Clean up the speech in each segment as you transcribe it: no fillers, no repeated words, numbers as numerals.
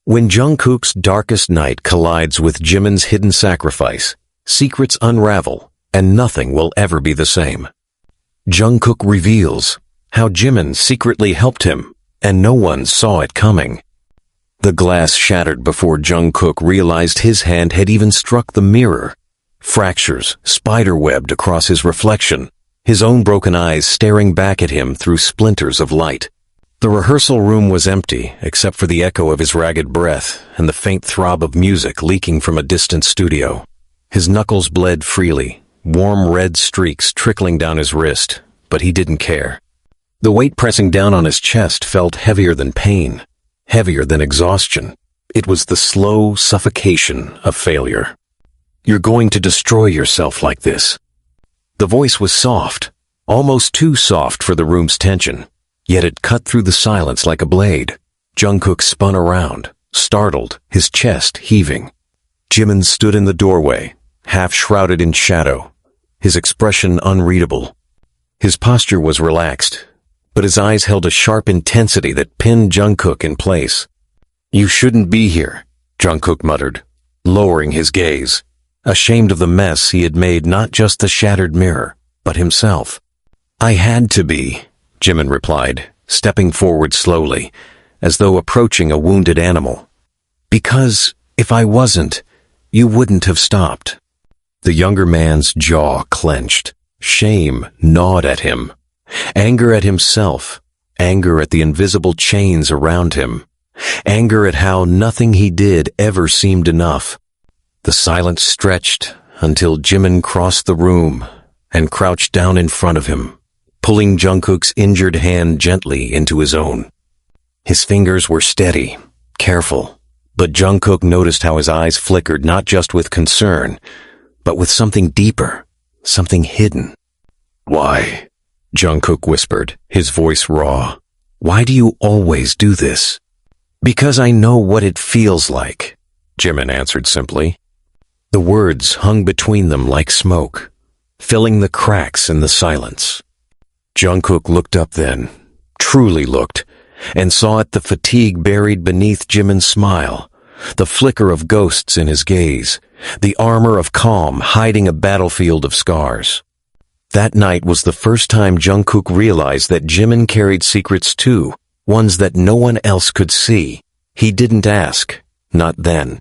When Jungkook's darkest night collides with Jimin's hidden sacrifice, secrets unravel, and nothing will ever be the same. Jungkook reveals how Jimin secretly helped him, and no one saw it coming. The glass shattered before Jungkook realized his hand had even struck the mirror. Fractures spiderwebbed across his reflection, his own broken eyes staring back at him through splinters of light. The rehearsal room was empty, except for the echo of his ragged breath and the faint throb of music leaking from a distant studio. His knuckles bled freely, warm red streaks trickling down his wrist, but he didn't care. The weight pressing down on his chest felt heavier than pain, heavier than exhaustion. It was the slow suffocation of failure. "You're going to destroy yourself like this." The voice was soft, almost too soft for the room's tension. Yet it cut through the silence like a blade. Jungkook spun around, startled, his chest heaving. Jimin stood in the doorway, half shrouded in shadow, his expression unreadable. His posture was relaxed, but his eyes held a sharp intensity that pinned Jungkook in place. "You shouldn't be here," Jungkook muttered, lowering his gaze, ashamed of the mess he had made, not just the shattered mirror, but himself. "I had to be," Jimin replied, stepping forward slowly, as though approaching a wounded animal. "Because if I wasn't, you wouldn't have stopped." The younger man's jaw clenched. Shame gnawed at him. Anger at himself. Anger at the invisible chains around him. Anger at how nothing he did ever seemed enough. The silence stretched until Jimin crossed the room and crouched down in front of him, pulling Jungkook's injured hand gently into his own. His fingers were steady, careful, but Jungkook noticed how his eyes flickered not just with concern, but with something deeper, something hidden. "Why?" Jungkook whispered, his voice raw. "Why do you always do this?" "Because I know what it feels like," Jimin answered simply. The words hung between them like smoke, filling the cracks in the silence. Jungkook looked up then, truly looked, and saw at the fatigue buried beneath Jimin's smile, the flicker of ghosts in his gaze, the armor of calm hiding a battlefield of scars. That night was the first time Jungkook realized that Jimin carried secrets too, ones that no one else could see. He didn't ask, not then.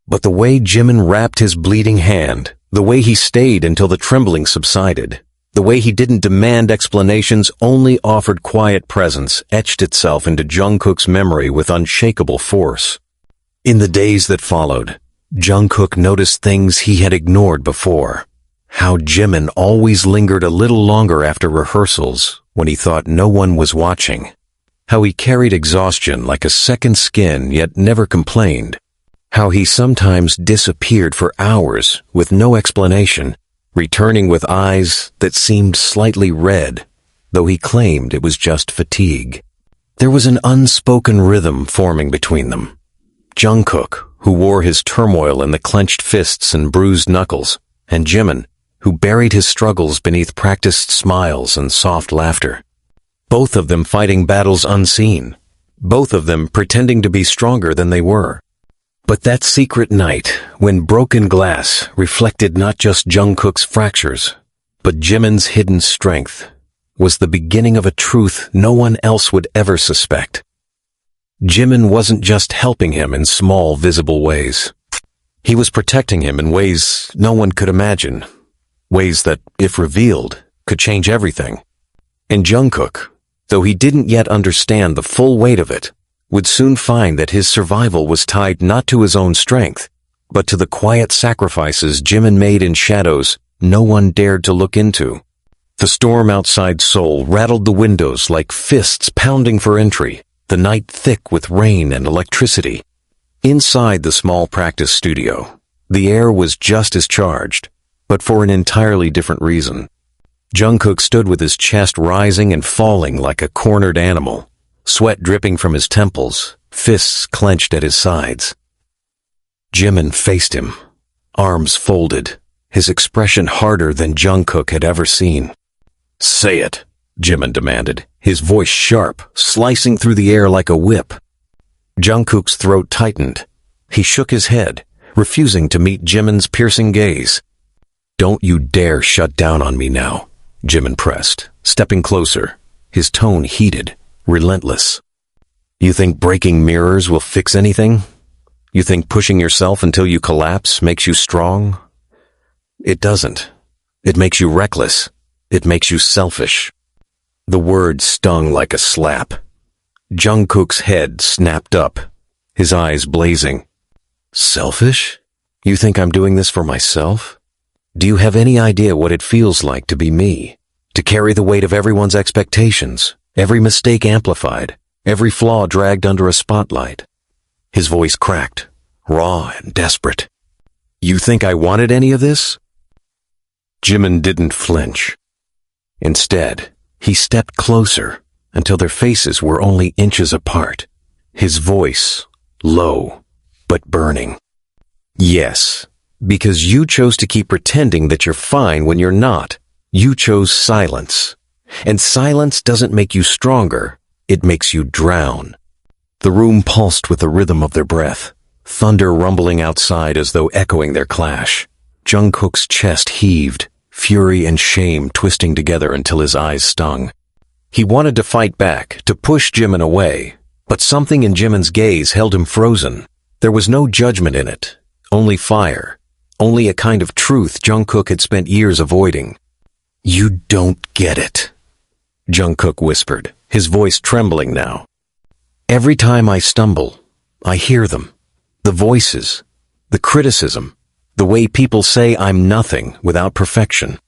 But the way Jimin wrapped his bleeding hand, the way he stayed until the trembling subsided, the way he didn't demand explanations, only offered quiet presence, etched itself into Jungkook's memory with unshakable force. In the days that followed, Jungkook noticed things he had ignored before. How Jimin always lingered a little longer after rehearsals when he thought no one was watching. How he carried exhaustion like a second skin yet never complained. How he sometimes disappeared for hours with no explanation, returning with eyes that seemed slightly red, though he claimed it was just fatigue. There was an unspoken rhythm forming between them. Jungkook, who wore his turmoil in the clenched fists and bruised knuckles, and Jimin, who buried his struggles beneath practiced smiles and soft laughter. Both of them fighting battles unseen, both of them pretending to be stronger than they were. But that secret night, when broken glass reflected not just Jungkook's fractures, but Jimin's hidden strength, was the beginning of a truth no one else would ever suspect. Jimin wasn't just helping him in small, visible ways. He was protecting him in ways no one could imagine, ways that, if revealed, could change everything. And Jungkook, though he didn't yet understand the full weight of it, would soon find that his survival was tied not to his own strength, but to the quiet sacrifices Jimin made in shadows no one dared to look into. The storm outside Seoul rattled the windows like fists pounding for entry, the night thick with rain and electricity. Inside the small practice studio, the air was just as charged, but for an entirely different reason. Jungkook stood with his chest rising and falling like a cornered animal, sweat dripping from his temples, fists clenched at his sides. Jimin faced him, arms folded, his expression harder than Jungkook had ever seen. "Say it," Jimin demanded, his voice sharp, slicing through the air like a whip. Jungkook's throat tightened. He shook his head, refusing to meet Jimin's piercing gaze. "Don't you dare shut down on me now," Jimin pressed, stepping closer, his tone heated, relentless. "You think breaking mirrors will fix anything? You think pushing yourself until you collapse makes you strong? It doesn't. It makes you reckless. It makes you selfish." The word stung like a slap. Jungkook's head snapped up, his eyes blazing. "Selfish? You think I'm doing this for myself? Do you have any idea what it feels like to be me? To carry the weight of everyone's expectations, every mistake amplified, every flaw dragged under a spotlight?" His voice cracked, raw and desperate. "You think I wanted any of this?" Jimin didn't flinch. Instead, he stepped closer until their faces were only inches apart, his voice low but burning. "Yes, because you chose to keep pretending that you're fine when you're not. You chose silence. And silence doesn't make you stronger, it makes you drown." The room pulsed with the rhythm of their breath, thunder rumbling outside as though echoing their clash. Jungkook's chest heaved, fury and shame twisting together until his eyes stung. He wanted to fight back, to push Jimin away, but something in Jimin's gaze held him frozen. There was no judgment in it, only fire, only a kind of truth Jungkook had spent years avoiding. "You don't get it," Jungkook whispered, his voice trembling now. "Every time I stumble, I hear them. The voices, the criticism, the way people say I'm nothing without perfection.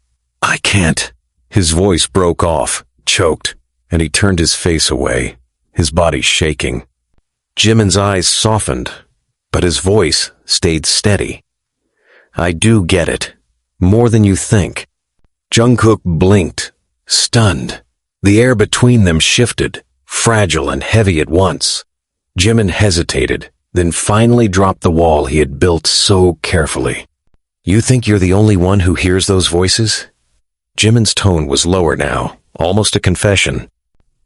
I can't." His voice broke off, choked, and he turned his face away, his body shaking. Jimin's eyes softened, but his voice stayed steady. "I do get it, more than you think." Jungkook blinked, stunned. The air between them shifted, fragile and heavy at once. Jimin hesitated, then finally dropped the wall he had built so carefully. "You think you're the only one who hears those voices?" Jimin's tone was lower now, almost a confession.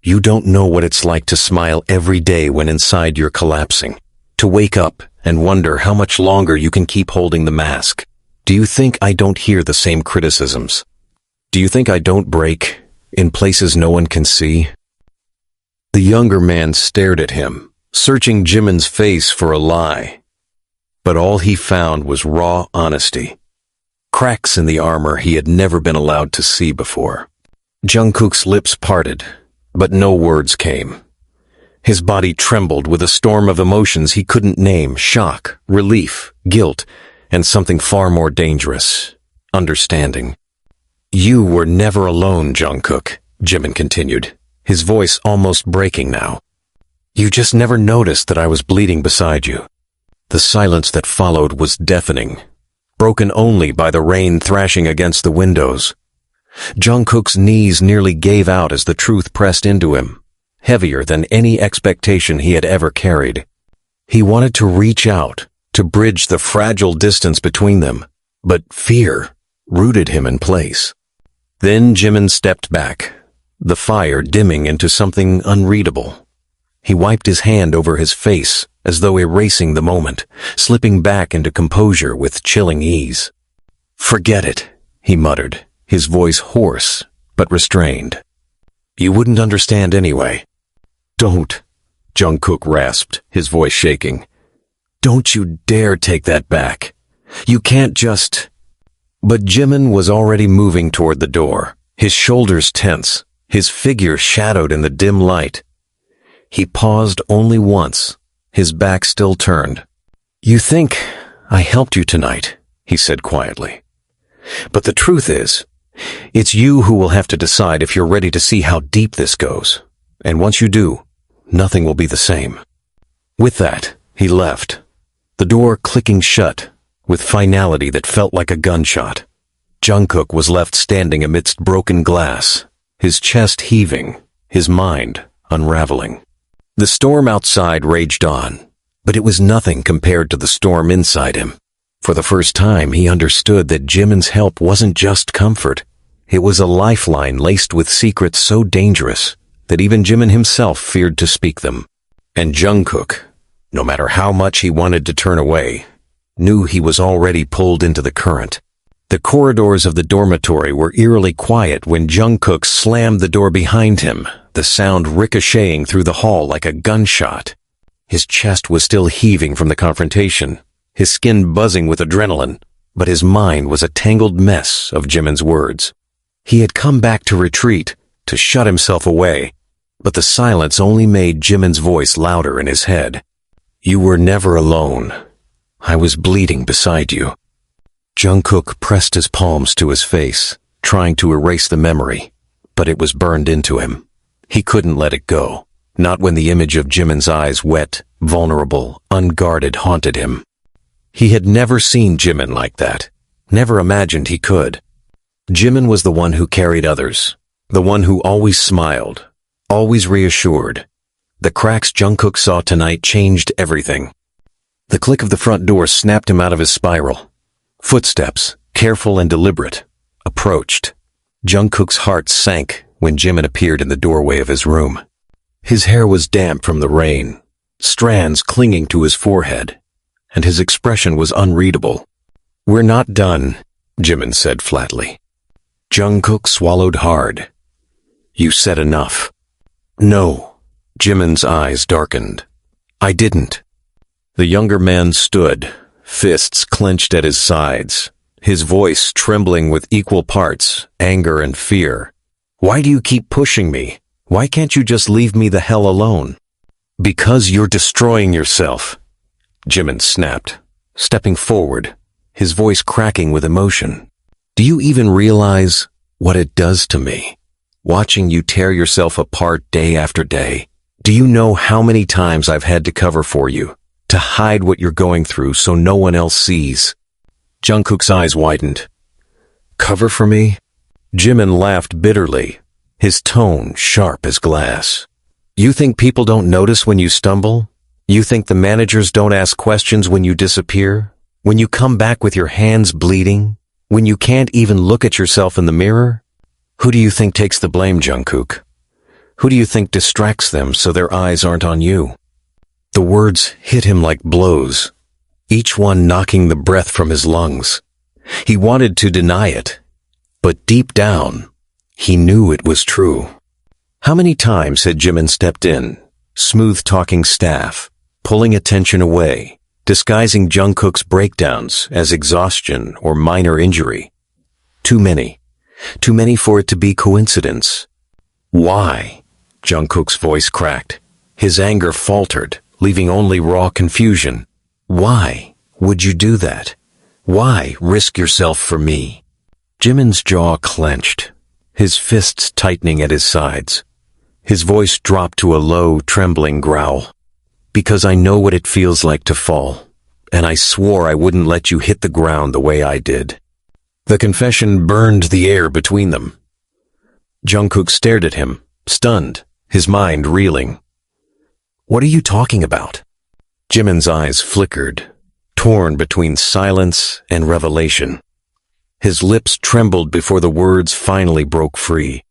"You don't know what it's like to smile every day when inside you're collapsing, to wake up and wonder how much longer you can keep holding the mask. Do you think I don't hear the same criticisms? Do you think I don't break in places no one can see?" The younger man stared at him, searching Jimin's face for a lie. But all he found was raw honesty, cracks in the armor he had never been allowed to see before. Jungkook's lips parted, but no words came. His body trembled with a storm of emotions he couldn't name: shock, relief, guilt, and something far more dangerous: understanding. "You were never alone, Jungkook," Jimin continued, his voice almost breaking now. "You just never noticed that I was bleeding beside you." The silence that followed was deafening, broken only by the rain thrashing against the windows. Jungkook's knees nearly gave out as the truth pressed into him, heavier than any expectation he had ever carried. He wanted to reach out, to bridge the fragile distance between them, but fear rooted him in place. Then Jimin stepped back, the fire dimming into something unreadable. He wiped his hand over his face as though erasing the moment, slipping back into composure with chilling ease. "Forget it," he muttered, his voice hoarse but restrained. "You wouldn't understand anyway." "Don't," Jungkook rasped, his voice shaking. "Don't you dare take that back. You can't just—" But Jimin was already moving toward the door, his shoulders tense, his figure shadowed in the dim light. He paused only once, his back still turned. "You think I helped you tonight," he said quietly. "But the truth is, it's you who will have to decide if you're ready to see how deep this goes. And once you do, nothing will be the same." With that, he left, the door clicking shut, with finality that felt like a gunshot. Jungkook was left standing amidst broken glass, his chest heaving, his mind unraveling. The storm outside raged on, but it was nothing compared to the storm inside him. For the first time, he understood that Jimin's help wasn't just comfort. It was a lifeline laced with secrets so dangerous that even Jimin himself feared to speak them. And Jungkook, no matter how much he wanted to turn away, knew he was already pulled into the current. The corridors of the dormitory were eerily quiet when Jungkook slammed the door behind him, the sound ricocheting through the hall like a gunshot. His chest was still heaving from the confrontation, his skin buzzing with adrenaline, but his mind was a tangled mess of Jimin's words. He had come back to retreat, to shut himself away, but the silence only made Jimin's voice louder in his head. You were never alone. I was bleeding beside you. Jungkook pressed his palms to his face, trying to erase the memory, but it was burned into him. He couldn't let it go, not when the image of Jimin's eyes, wet, vulnerable, unguarded, haunted him. He had never seen Jimin like that, never imagined he could. Jimin was the one who carried others, the one who always smiled, always reassured. The cracks Jungkook saw tonight changed everything. The click of the front door snapped him out of his spiral. Footsteps, careful and deliberate, approached. Jungkook's heart sank when Jimin appeared in the doorway of his room. His hair was damp from the rain, strands clinging to his forehead, and his expression was unreadable. We're not done, Jimin said flatly. Jungkook swallowed hard. You said enough. No, Jimin's eyes darkened. I didn't. The younger man stood, fists clenched at his sides, his voice trembling with equal parts anger and fear. Why do you keep pushing me? Why can't you just leave me the hell alone? Because you're destroying yourself, Jimin snapped, stepping forward, his voice cracking with emotion. Do you even realize what it does to me? Watching you tear yourself apart day after day. Do you know how many times I've had to cover for you, to hide what you're going through so no one else sees? Jungkook's eyes widened. Cover for me? Jimin laughed bitterly, his tone sharp as glass. You think people don't notice when you stumble? You think the managers don't ask questions when you disappear? When you come back with your hands bleeding? When you can't even look at yourself in the mirror? Who do you think takes the blame, Jungkook? Who do you think distracts them so their eyes aren't on you? The words hit him like blows, each one knocking the breath from his lungs. He wanted to deny it, but deep down, he knew it was true. How many times had Jimin stepped in, smooth-talking staff, pulling attention away, disguising Jungkook's breakdowns as exhaustion or minor injury? Too many. Too many for it to be coincidence. Why? Jungkook's voice cracked. His anger faltered, leaving only raw confusion. Why would you do that? Why risk yourself for me? Jimin's jaw clenched, his fists tightening at his sides. His voice dropped to a low, trembling growl. Because I know what it feels like to fall, and I swore I wouldn't let you hit the ground the way I did. The confession burned the air between them. Jungkook stared at him, stunned, his mind reeling. What are you talking about? Jimin's eyes flickered, torn between silence and revelation. His lips trembled before the words finally broke free.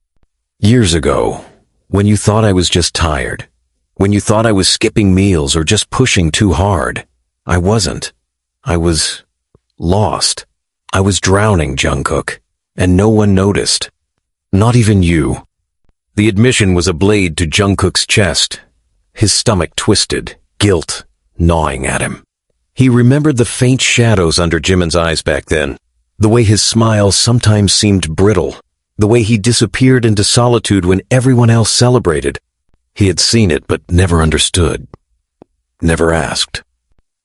Years ago, when you thought I was just tired, when you thought I was skipping meals or just pushing too hard, I wasn't. I was lost. I was drowning, Jungkook, and no one noticed. Not even you. The admission was a blade to Jungkook's chest. His stomach twisted, guilt gnawing at him. He remembered the faint shadows under Jimin's eyes back then, the way his smile sometimes seemed brittle, the way he disappeared into solitude when everyone else celebrated. He had seen it but never understood, never asked.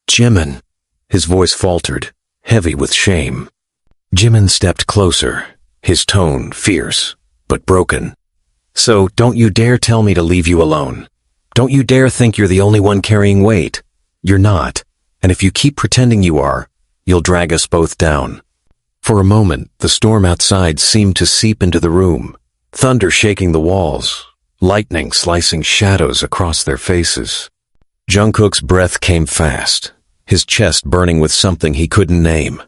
Jimin, his voice faltered, heavy with shame. Jimin stepped closer, his tone fierce, but broken. So don't you dare tell me to leave you alone. Don't you dare think you're the only one carrying weight. You're not, and if you keep pretending you are, you'll drag us both down. For a moment, the storm outside seemed to seep into the room, thunder shaking the walls, lightning slicing shadows across their faces. Jungkook's breath came fast, his chest burning with something he couldn't name.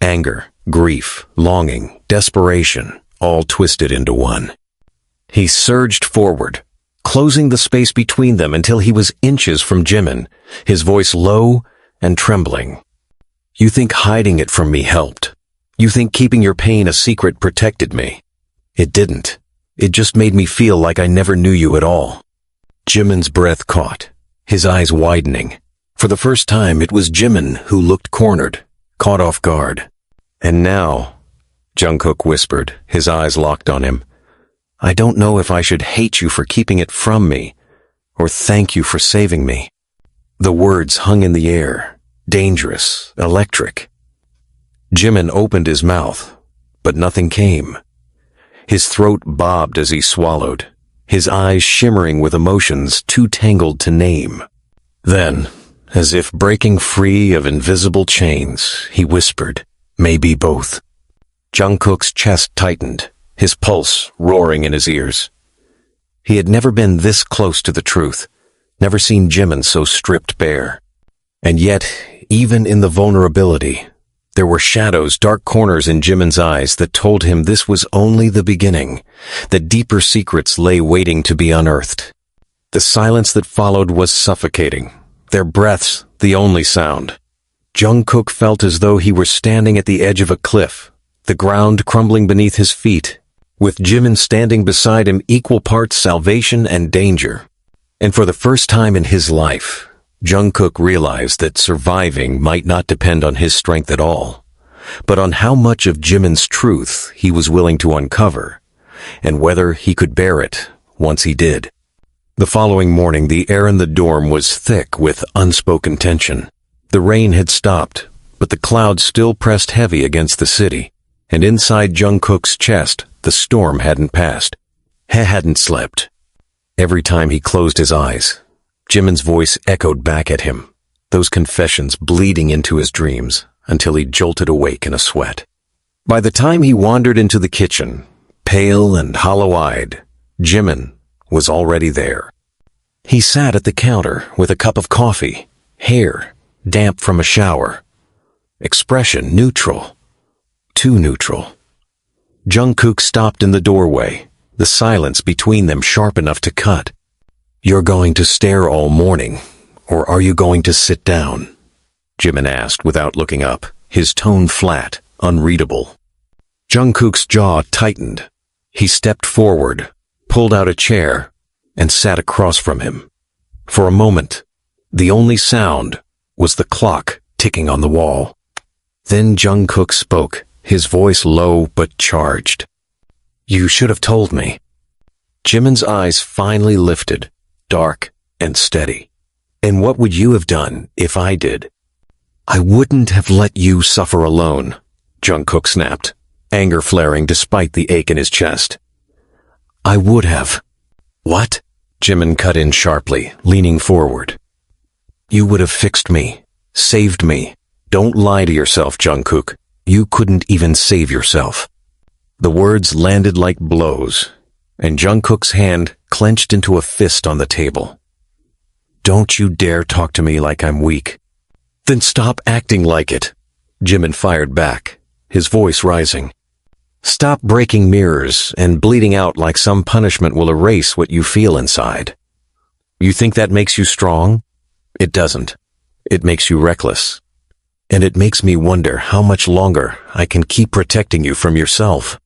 Anger, grief, longing, desperation, all twisted into one. He surged forward, closing the space between them until he was inches from Jimin, his voice low and trembling. You think hiding it from me helped? You think keeping your pain a secret protected me? It didn't. It just made me feel like I never knew you at all. Jimin's breath caught, his eyes widening. For the first time, it was Jimin who looked cornered, caught off guard. And now, Jungkook whispered, his eyes locked on him, I don't know if I should hate you for keeping it from me, or thank you for saving me. The words hung in the air, dangerous, electric. Jimin opened his mouth, but nothing came. His throat bobbed as he swallowed, his eyes shimmering with emotions too tangled to name. Then, as if breaking free of invisible chains, he whispered, maybe both. Jungkook's chest tightened, his pulse roaring in his ears. He had never been this close to the truth, never seen Jimin so stripped bare. And yet, even in the vulnerability, there were shadows, dark corners in Jimin's eyes that told him this was only the beginning, that deeper secrets lay waiting to be unearthed. The silence that followed was suffocating, their breaths the only sound. Jungkook felt as though he were standing at the edge of a cliff, the ground crumbling beneath his feet, with Jimin standing beside him equal parts salvation and danger. And for the first time in his life, Jungkook realized that surviving might not depend on his strength at all, but on how much of Jimin's truth he was willing to uncover, and whether he could bear it once he did. The following morning, the air in the dorm was thick with unspoken tension. The rain had stopped, but the clouds still pressed heavy against the city, and inside Jungkook's chest, the storm hadn't passed. He hadn't slept. Every time he closed his eyes, Jimin's voice echoed back at him, those confessions bleeding into his dreams until he jolted awake in a sweat. By the time he wandered into the kitchen, pale and hollow-eyed, Jimin was already there. He sat at the counter with a cup of coffee, hair damp from a shower, expression neutral, too neutral. Jungkook stopped in the doorway, the silence between them sharp enough to cut. You're going to stare all morning, or are you going to sit down? Jimin asked without looking up, his tone flat, unreadable. Jungkook's jaw tightened. He stepped forward, pulled out a chair, and sat across from him. For a moment, the only sound was the clock ticking on the wall. Then Jungkook spoke, his voice low but charged. You should have told me. Jimin's eyes finally lifted, dark and steady. And what would you have done if I did? I wouldn't have let you suffer alone, Jungkook snapped, anger flaring despite the ache in his chest. I would have. What? Jimin cut in sharply, leaning forward. You would have fixed me, saved me. Don't lie to yourself, Jungkook. You couldn't even save yourself. The words landed like blows, and Jungkook's hand clenched into a fist on the table. Don't you dare talk to me like I'm weak. Then stop acting like it, Jimin fired back, his voice rising. Stop breaking mirrors and bleeding out like some punishment will erase what you feel inside. You think that makes you strong? It doesn't. It makes you reckless. And it makes me wonder how much longer I can keep protecting you from yourself.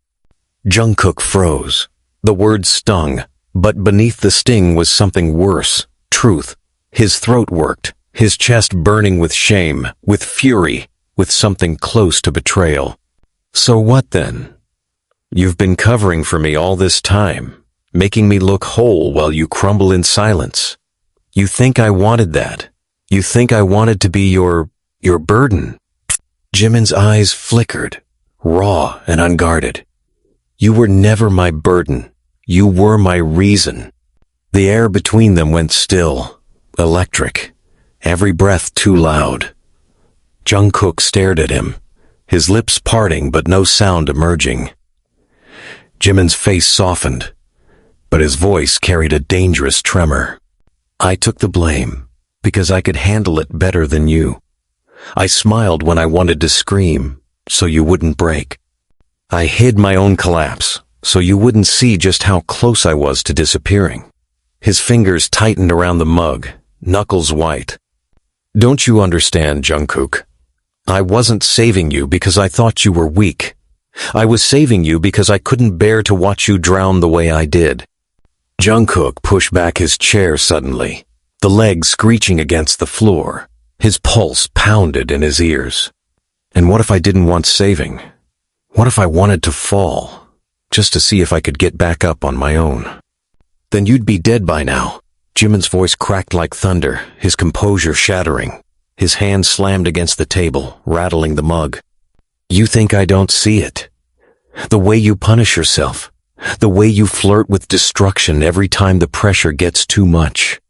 Jungkook froze. The words stung, but beneath the sting was something worse, truth. His throat worked, his chest burning with shame, with fury, with something close to betrayal. So what then? You've been covering for me all this time, making me look whole while you crumble in silence. You think I wanted that? You think I wanted to be your burden? Jimin's eyes flickered, raw and unguarded. You were never my burden. You were my reason. The air between them went still, electric, every breath too loud. Jungkook stared at him, his lips parting but no sound emerging. Jimin's face softened, but his voice carried a dangerous tremor. I took the blame because I could handle it better than you. I smiled when I wanted to scream, so you wouldn't break. I hid my own collapse, so you wouldn't see just how close I was to disappearing. His fingers tightened around the mug, knuckles white. "Don't you understand, Jungkook? I wasn't saving you because I thought you were weak. I was saving you because I couldn't bear to watch you drown the way I did." Jungkook pushed back his chair suddenly, the legs screeching against the floor. His pulse pounded in his ears. And what if I didn't want saving? What if I wanted to fall, just to see if I could get back up on my own? "Then you'd be dead by now." Jimin's voice cracked like thunder, his composure shattering. His hand slammed against the table, rattling the mug. "You think I don't see it? The way you punish yourself, the way you flirt with destruction every time the pressure gets too much.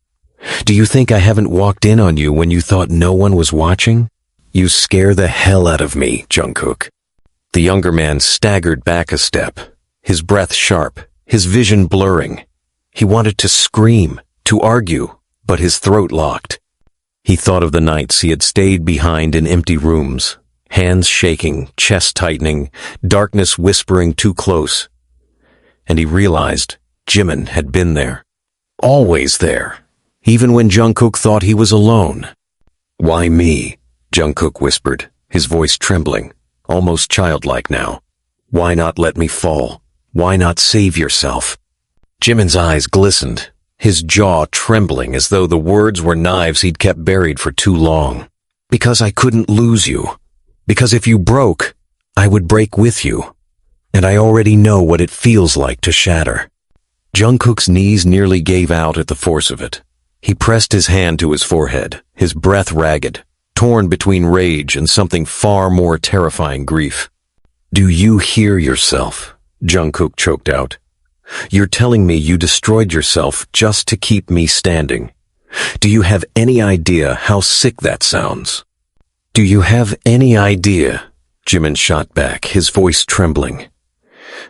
Do you think I haven't walked in on you when you thought no one was watching? You scare the hell out of me, Jungkook." The younger man staggered back a step, his breath sharp, his vision blurring. He wanted to scream, to argue, but his throat locked. He thought of the nights he had stayed behind in empty rooms, hands shaking, chest tightening, darkness whispering too close. And he realized Jimin had been there. Always there, even when Jungkook thought he was alone. "Why me?" Jungkook whispered, his voice trembling, almost childlike now. "Why not let me fall? Why not save yourself?" Jimin's eyes glistened, his jaw trembling as though the words were knives he'd kept buried for too long. "Because I couldn't lose you. Because if you broke, I would break with you. And I already know what it feels like to shatter." Jungkook's knees nearly gave out at the force of it. He pressed his hand to his forehead, his breath ragged, torn between rage and something far more terrifying grief. "Do you hear yourself?" Jungkook choked out. "You're telling me you destroyed yourself just to keep me standing. Do you have any idea how sick that sounds?" "Do you have any idea?" Jimin shot back, his voice trembling.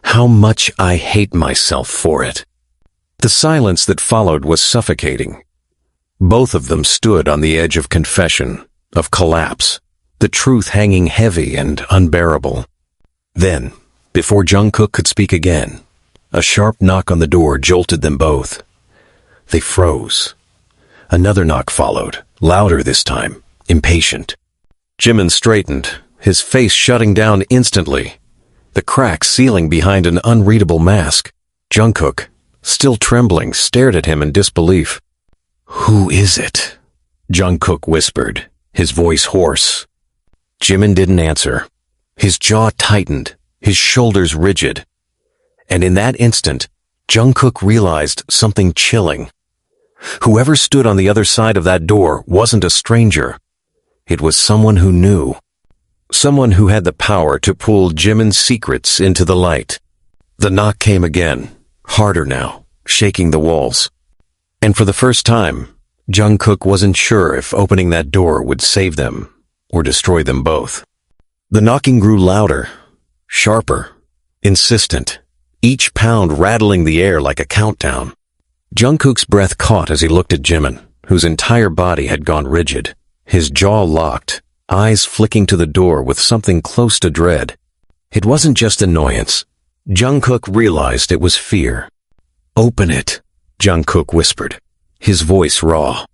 "How much I hate myself for it." The silence that followed was suffocating. Both of them stood on the edge of confession, of collapse, the truth hanging heavy and unbearable. Then, before Jungkook could speak again, a sharp knock on the door jolted them both. They froze. Another knock followed, louder this time, impatient. Jimin straightened, his face shutting down instantly, the crack sealing behind an unreadable mask. Jungkook, still trembling, stared at him in disbelief. "Who is it?" Jungkook whispered, his voice hoarse. Jimin didn't answer. His jaw tightened, his shoulders rigid. And in that instant, Jungkook realized something chilling. Whoever stood on the other side of that door wasn't a stranger. It was someone who knew. Someone who had the power to pull Jimin's secrets into the light. The knock came again, harder now, shaking the walls. And for the first time, Jungkook wasn't sure if opening that door would save them or destroy them both. The knocking grew louder, sharper, insistent, each pound rattling the air like a countdown. Jungkook's breath caught as he looked at Jimin, whose entire body had gone rigid, his jaw locked, eyes flicking to the door with something close to dread. It wasn't just annoyance. Jungkook realized it was fear. "Open it," Jungkook whispered, his voice raw.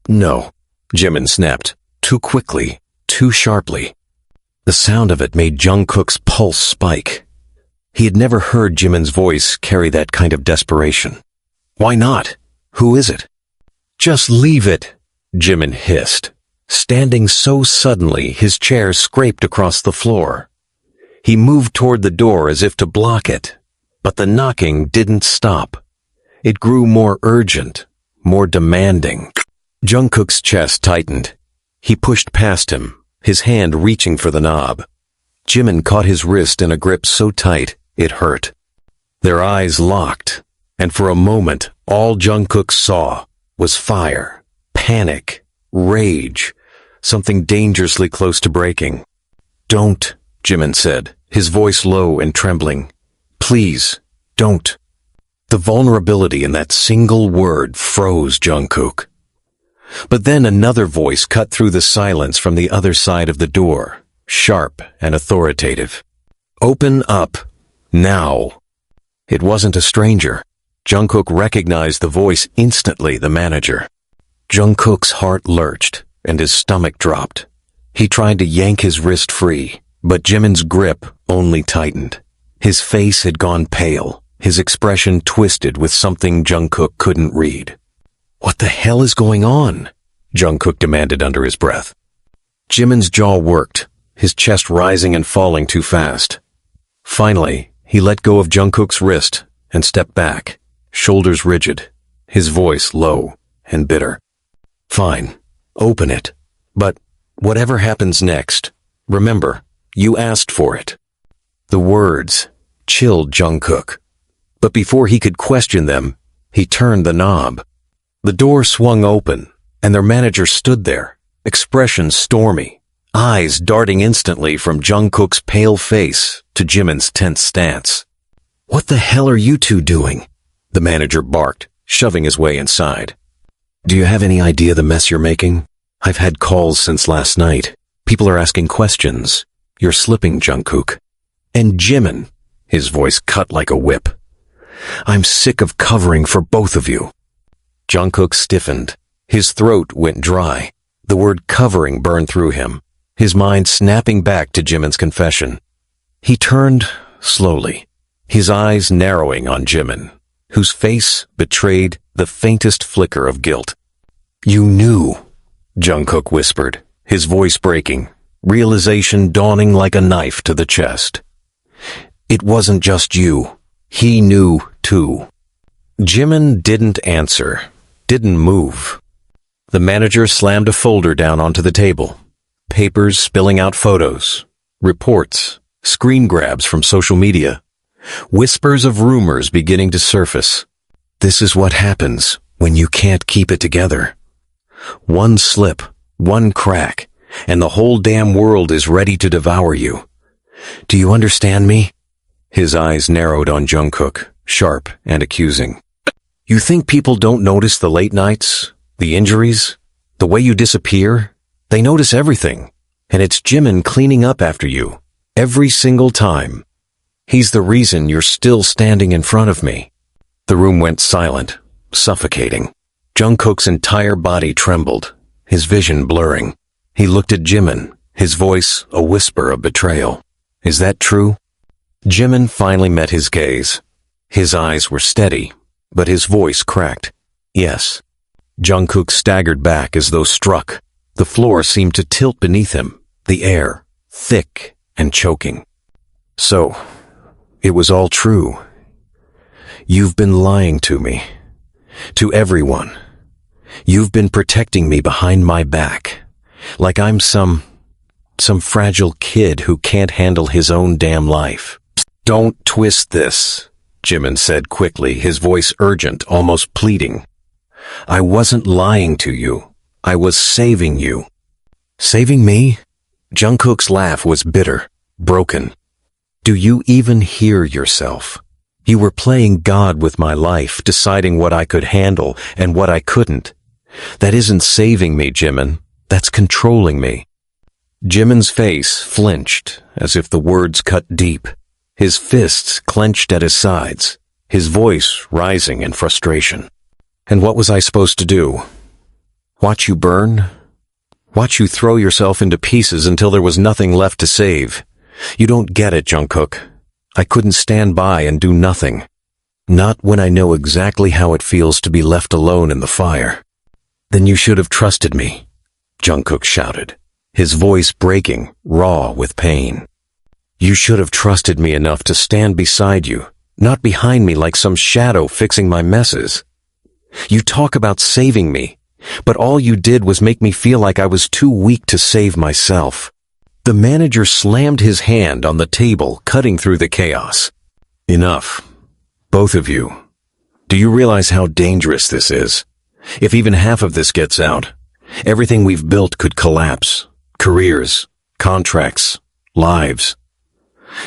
"No," Jimin snapped, too quickly, too sharply. The sound of it made Jungkook's pulse spike. He had never heard Jimin's voice carry that kind of desperation. "Why not? Who is it?" "Just leave it," Jimin hissed, standing so suddenly his chair scraped across the floor. He moved toward the door as if to block it, but the knocking didn't stop. It grew more urgent, more demanding. Jungkook's chest tightened. He pushed past him, his hand reaching for the knob. Jimin caught his wrist in a grip so tight it hurt. Their eyes locked, and for a moment all Jungkook saw was fire, panic, rage, something dangerously close to breaking. "Don't," Jimin said, his voice low and trembling. "Please, don't." The vulnerability in that single word froze Jungkook. But then another voice cut through the silence from the other side of the door, sharp and authoritative. "Open up, now." It wasn't a stranger. Jungkook recognized the voice instantly, the manager. Jungkook's heart lurched, and his stomach dropped. He tried to yank his wrist free, but Jimin's grip only tightened. His face had gone pale, his expression twisted with something Jungkook couldn't read. "What the hell is going on?" Jungkook demanded under his breath. Jimin's jaw worked, his chest rising and falling too fast. Finally, he let go of Jungkook's wrist and stepped back, shoulders rigid, his voice low and bitter. "Fine, open it. But whatever happens next, remember, you asked for it." The words chilled Jungkook. But before he could question them, he turned the knob. The door swung open, and their manager stood there, expression stormy, eyes darting instantly from Jungkook's pale face to Jimin's tense stance. "What the hell are you two doing?" the manager barked, shoving his way inside. "Do you have any idea the mess you're making? I've had calls since last night. People are asking questions. You're slipping, Jungkook." "And Jimin," his voice cut like a whip. "I'm sick of covering for both of you." Jungkook stiffened. His throat went dry. The word covering burned through him, his mind snapping back to Jimin's confession. He turned slowly, his eyes narrowing on Jimin, whose face betrayed the faintest flicker of guilt. "You knew," Jungkook whispered, his voice breaking, realization dawning like a knife to the chest. "It wasn't just you. He knew, too." Jimin didn't answer, didn't move. The manager slammed a folder down onto the table, papers spilling out photos, reports, screen grabs from social media, whispers of rumors beginning to surface. This is what happens when you can't keep it together. One slip, one crack, and the whole damn world is ready to devour you. Do you understand me? His eyes narrowed on Jungkook, sharp and accusing. You think people don't notice the late nights, the injuries, the way you disappear? They notice everything, and it's Jimin cleaning up after you, every single time. He's the reason you're still standing in front of me. The room went silent, suffocating. Jungkook's entire body trembled, his vision blurring. He looked at Jimin, his voice a whisper of betrayal. Is that true? Jimin finally met his gaze. His eyes were steady, but his voice cracked. Yes. Jungkook staggered back as though struck. The floor seemed to tilt beneath him, the air, thick and choking. So, it was all true. You've been lying to me. To everyone. You've been protecting me behind my back. Like I'm some fragile kid who can't handle his own damn life. Don't twist this, Jimin said quickly, his voice urgent, almost pleading. I wasn't lying to you. I was saving you. Saving me? Jungkook's laugh was bitter, broken. Do you even hear yourself? You were playing God with my life, deciding what I could handle and what I couldn't. That isn't saving me, Jimin. That's controlling me. Jimin's face flinched as if the words cut deep. His fists clenched at his sides, his voice rising in frustration. And what was I supposed to do? Watch you burn? Watch you throw yourself into pieces until there was nothing left to save? You don't get it, Jungkook. I couldn't stand by and do nothing. Not when I know exactly how it feels to be left alone in the fire. Then you should have trusted me, Jungkook shouted, his voice breaking, raw with pain. You should have trusted me enough to stand beside you, not behind me like some shadow fixing my messes. You talk about saving me, but all you did was make me feel like I was too weak to save myself. The manager slammed his hand on the table, cutting through the chaos. Enough. Both of you. Do you realize how dangerous this is? If even half of this gets out, everything we've built could collapse. Careers, contracts, lives.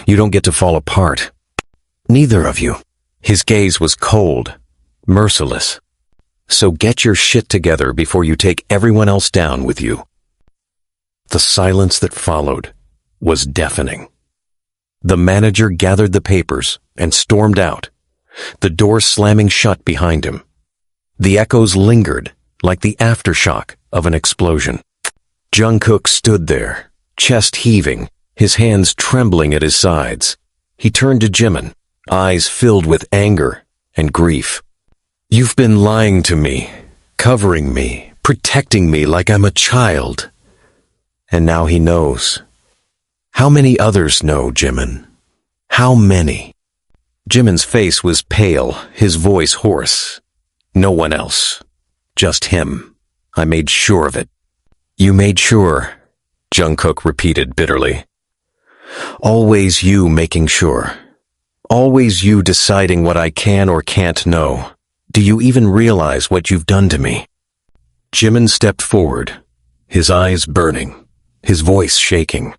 You don't get to fall apart. Neither of you. His gaze was cold, merciless. So get your shit together before you take everyone else down with you. The silence that followed was deafening. The manager gathered the papers and stormed out, the door slamming shut behind him. The echoes lingered like the aftershock of an explosion. Jungkook stood there, chest heaving, his hands trembling at his sides. He turned to Jimin, eyes filled with anger and grief. "You've been lying to me, covering me, protecting me like I'm a child. And now he knows. How many others know, Jimin? How many?" Jimin's face was pale, his voice hoarse. "No one else. Just him. I made sure of it." "You made sure," Jungkook repeated bitterly. "Always you making sure. Always you deciding what I can or can't know. Do you even realize what you've done to me?" Jimin stepped forward, his eyes burning, his voice shaking.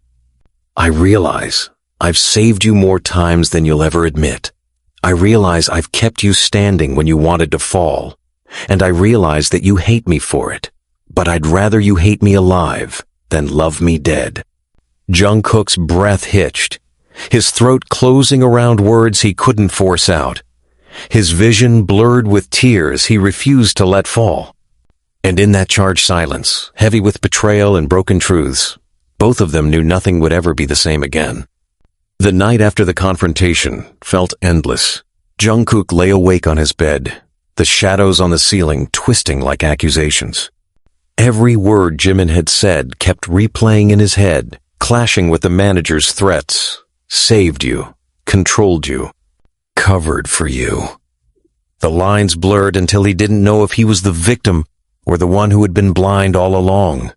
"I realize I've saved you more times than you'll ever admit. I realize I've kept you standing when you wanted to fall. And I realize that you hate me for it. But I'd rather you hate me alive than love me dead." Jungkook's breath hitched, his throat closing around words he couldn't force out. His vision blurred with tears he refused to let fall. And in that charged silence, heavy with betrayal and broken truths, both of them knew nothing would ever be the same again. The night after the confrontation felt endless. Jungkook lay awake on his bed, the shadows on the ceiling twisting like accusations. Every word Jimin had said kept replaying in his head, clashing with the manager's threats. "Saved you, controlled you, covered for you." The lines blurred until he didn't know if he was the victim or the one who had been blind all along.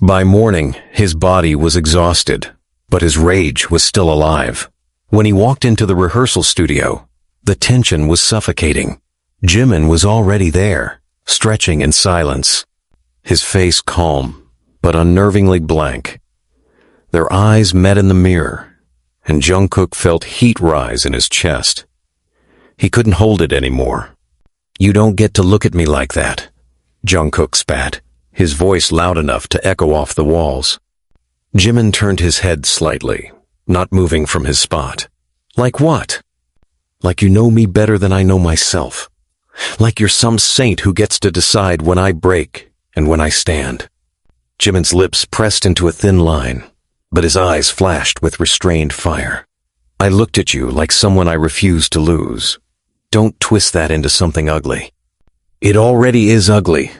By morning, his body was exhausted, but his rage was still alive. When he walked into the rehearsal studio, the tension was suffocating. Jimin was already there, stretching in silence, his face calm, but unnervingly blank. Their eyes met in the mirror, and Jungkook felt heat rise in his chest. He couldn't hold it anymore. "You don't get to look at me like that," Jungkook spat, his voice loud enough to echo off the walls. Jimin turned his head slightly, not moving from his spot. "Like what?" "Like you know me better than I know myself. Like you're some saint who gets to decide when I break and when I stand." Jimin's lips pressed into a thin line, but his eyes flashed with restrained fire. "I looked at you like someone I refused to lose. Don't twist that into something ugly." "It already is ugly,"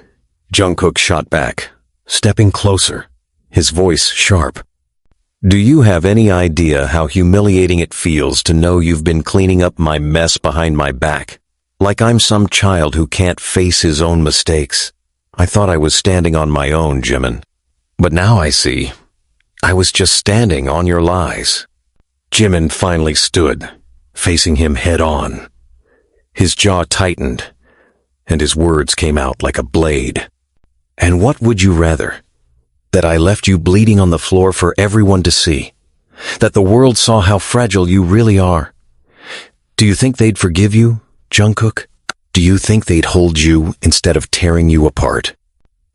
Jungkook shot back, stepping closer, his voice sharp. "Do you have any idea how humiliating it feels to know you've been cleaning up my mess behind my back? Like I'm some child who can't face his own mistakes. I thought I was standing on my own, Jimin. But now I see I was just standing on your lies." Jimin finally stood, facing him head on. His jaw tightened, and his words came out like a blade. "And what would you rather? That I left you bleeding on the floor for everyone to see? That the world saw how fragile you really are? Do you think they'd forgive you, Jungkook? Do you think they'd hold you instead of tearing you apart?"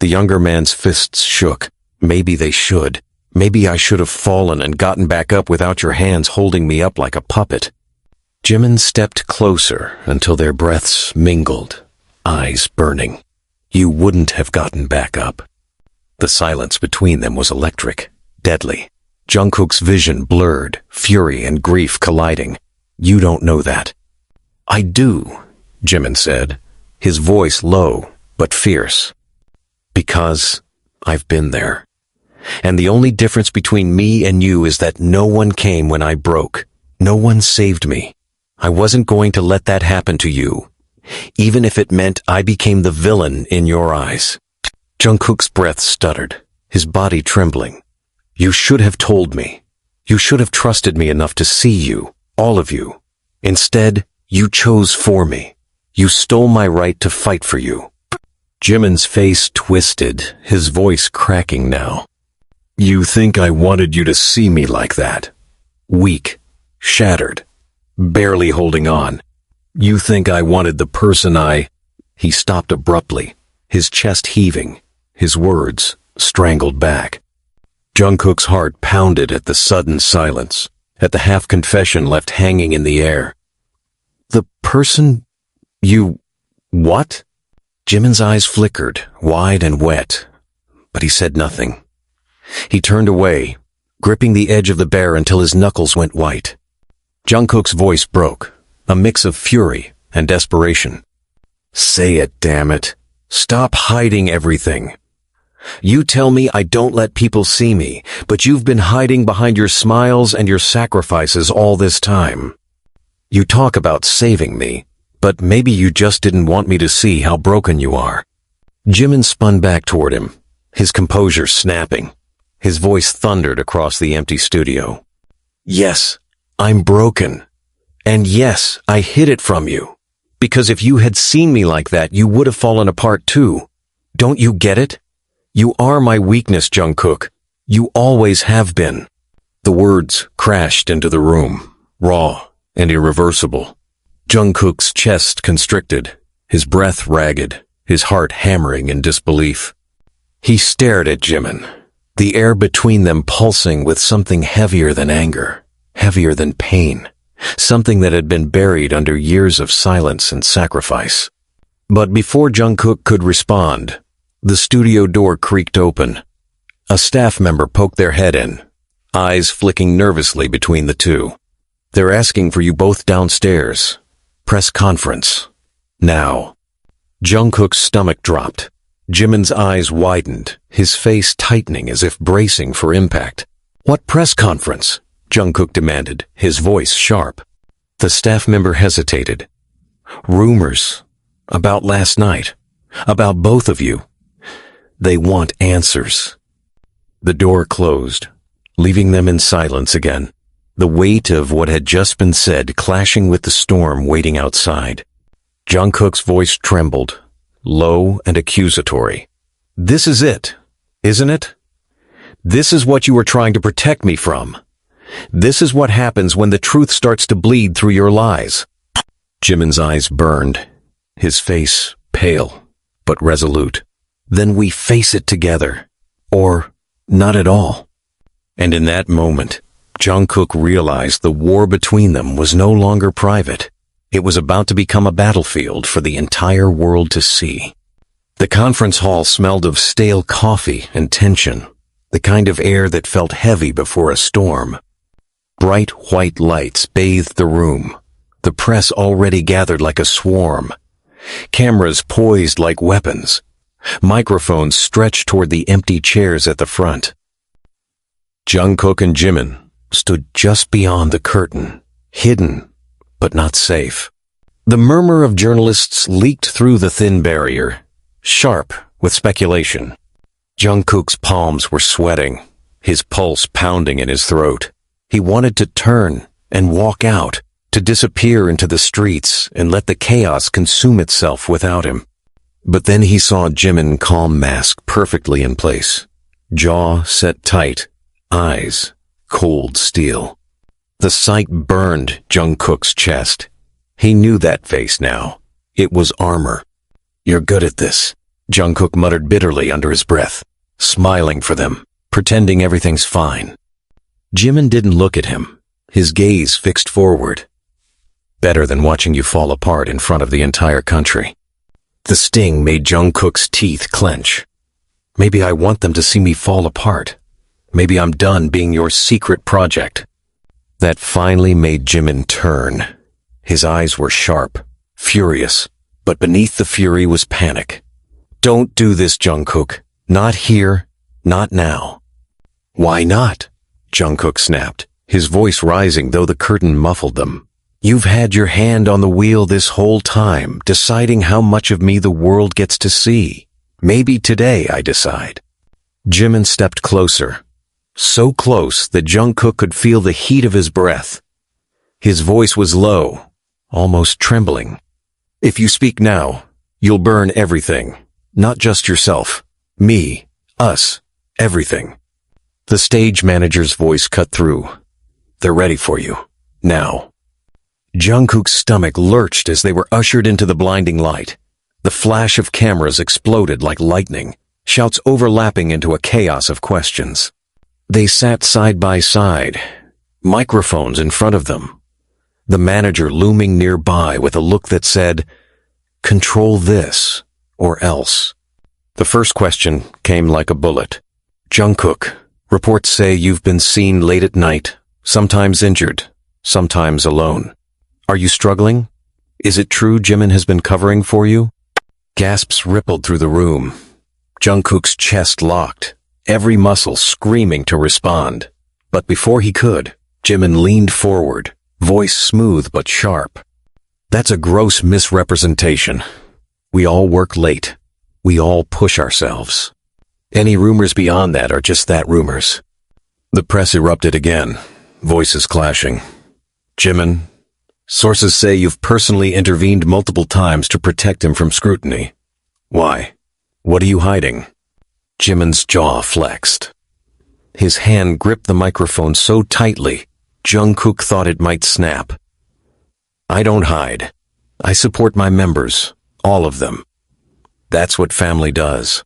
The younger man's fists shook. "Maybe they should. Maybe I should have fallen and gotten back up without your hands holding me up like a puppet." Jimin stepped closer until their breaths mingled, eyes burning. "You wouldn't have gotten back up." The silence between them was electric, deadly. Jungkook's vision blurred, fury and grief colliding. "You don't know that." "I do," Jimin said, his voice low but fierce. "Because I've been there. And the only difference between me and you is that no one came when I broke. No one saved me. I wasn't going to let that happen to you, even if it meant I became the villain in your eyes." Jungkook's breath stuttered, his body trembling. "You should have told me. You should have trusted me enough to see you, all of you. Instead, you chose for me. You stole my right to fight for you." Jimin's face twisted, his voice cracking now. "You think I wanted you to see me like that? Weak, shattered, barely holding on. You think I wanted the person I—" He stopped abruptly, his chest heaving, his words strangled back. Jungkook's heart pounded at the sudden silence, at the half-confession left hanging in the air. The person you... what? Jimin's eyes flickered, wide and wet, but he said nothing. He turned away, gripping the edge of the bear until his knuckles went white. Jungkook's voice broke, a mix of fury and desperation. Say it, damn it. Stop hiding everything. You tell me I don't let people see me, but you've been hiding behind your smiles and your sacrifices all this time. You talk about saving me, but maybe you just didn't want me to see how broken you are. Jimin spun back toward him, his composure snapping. His voice thundered across the empty studio. Yes, I'm broken. And yes, I hid it from you. Because if you had seen me like that, you would have fallen apart too. Don't you get it? You are my weakness, Jungkook. You always have been. The words crashed into the room, raw and irreversible. Jungkook's chest constricted, his breath ragged, his heart hammering in disbelief. He stared at Jimin, the air between them pulsing with something heavier than anger, heavier than pain, something that had been buried under years of silence and sacrifice. But before Jungkook could respond, the studio door creaked open. A staff member poked their head in, eyes flicking nervously between the two. They're asking for you both downstairs. Press conference. Now. Jungkook's stomach dropped. Jimin's eyes widened, his face tightening as if bracing for impact. What press conference? Jungkook demanded, his voice sharp. The staff member hesitated. Rumors. About last night. About both of you. They want answers. The door closed, leaving them in silence again, the weight of what had just been said clashing with the storm waiting outside. Jungkook's voice trembled, low and accusatory. This is it, isn't it? This is what you were trying to protect me from. This is what happens when the truth starts to bleed through your lies. Jimin's eyes burned, his face pale, but resolute. Then we face it together. Or not at all. And in that moment, Jungkook realized the war between them was no longer private. It was about to become a battlefield for the entire world to see. The conference hall smelled of stale coffee and tension, the kind of air that felt heavy before a storm. Bright white lights bathed the room, the press already gathered like a swarm. Cameras poised like weapons. Microphones stretched toward the empty chairs at the front. Jungkook and Jimin stood just beyond the curtain, hidden, but not safe. The murmur of journalists leaked through the thin barrier, sharp with speculation. Jungkook's palms were sweating, his pulse pounding in his throat. He wanted to turn and walk out, to disappear into the streets and let the chaos consume itself without him. But then he saw Jimin calm mask perfectly in place, jaw set tight, eyes cold steel. The sight burned Jungkook's chest. He knew that face now. It was armor. You're good at this, Jungkook muttered bitterly under his breath, smiling for them, pretending everything's fine. Jimin didn't look at him, his gaze fixed forward. Better than watching you fall apart in front of the entire country. The sting made Jungkook's teeth clench. Maybe I want them to see me fall apart. Maybe I'm done being your secret project. That finally made Jimin turn. His eyes were sharp, furious, but beneath the fury was panic. Don't do this, Jungkook. Not here, not now. Why not? Jungkook snapped, his voice rising though the curtain muffled them. You've had your hand on the wheel this whole time, deciding how much of me the world gets to see. Maybe today I decide. Jimin stepped closer, so close that Jungkook could feel the heat of his breath. His voice was low, almost trembling. If you speak now, you'll burn everything, not just yourself, me, us, everything. The stage manager's voice cut through. They're ready for you, now. Jungkook's stomach lurched as they were ushered into the blinding light. The flash of cameras exploded like lightning, shouts overlapping into a chaos of questions. They sat side by side, microphones in front of them. the manager looming nearby with a look that said, "Control this, or else." The first question came like a bullet. "Jungkook, reports say you've been seen late at night, sometimes injured, sometimes alone. Are you struggling? Is it true Jimin has been covering for you?" Gasps rippled through the room. Jungkook's chest locked, every muscle screaming to respond. But before he could, Jimin leaned forward, voice smooth but sharp. "That's a gross misrepresentation. We all work late. We all push ourselves. Any rumors beyond that are just that, rumors." The press erupted again, voices clashing. "Jimin, sources say you've personally intervened multiple times to protect him from scrutiny. Why? What are you hiding?" Jimin's jaw flexed. His hand gripped the microphone so tightly, Jungkook thought it might snap. "I don't hide. I support my members, all of them. That's what family does."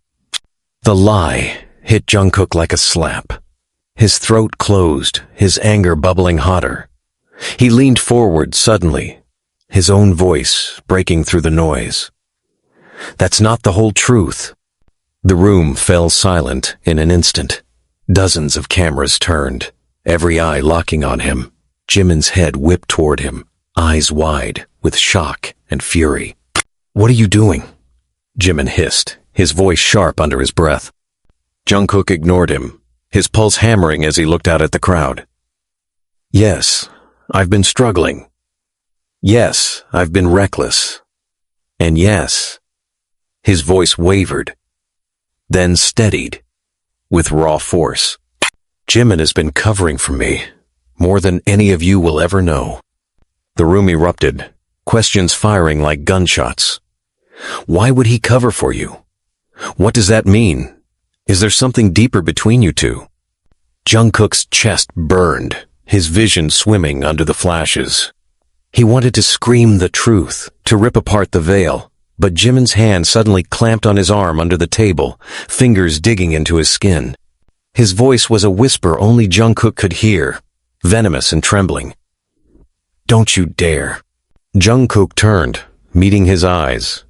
The lie hit Jungkook like a slap. His throat closed, his anger bubbling hotter. He leaned forward suddenly, his own voice breaking through the noise. "That's not the whole truth." The room fell silent in an instant. Dozens of cameras turned, every eye locking on him. Jimin's head whipped toward him, eyes wide with shock and fury. "What are you doing?" Jimin hissed, his voice sharp under his breath. Jungkook ignored him, his pulse hammering as he looked out at the crowd. "Yes, I've been struggling. Yes, I've been reckless. And yes," his voice wavered, then steadied, with raw force. "Jimin has been covering for me, more than any of you will ever know." The room erupted, questions firing like gunshots. "Why would he cover for you? What does that mean? Is there something deeper between you two?" Jungkook's chest burned, his vision swimming under the flashes. He wanted to scream the truth, to rip apart the veil, but Jimin's hand suddenly clamped on his arm under the table, fingers digging into his skin. His voice was a whisper only Jungkook could hear, venomous and trembling. "Don't you dare." Jungkook turned, meeting his eyes.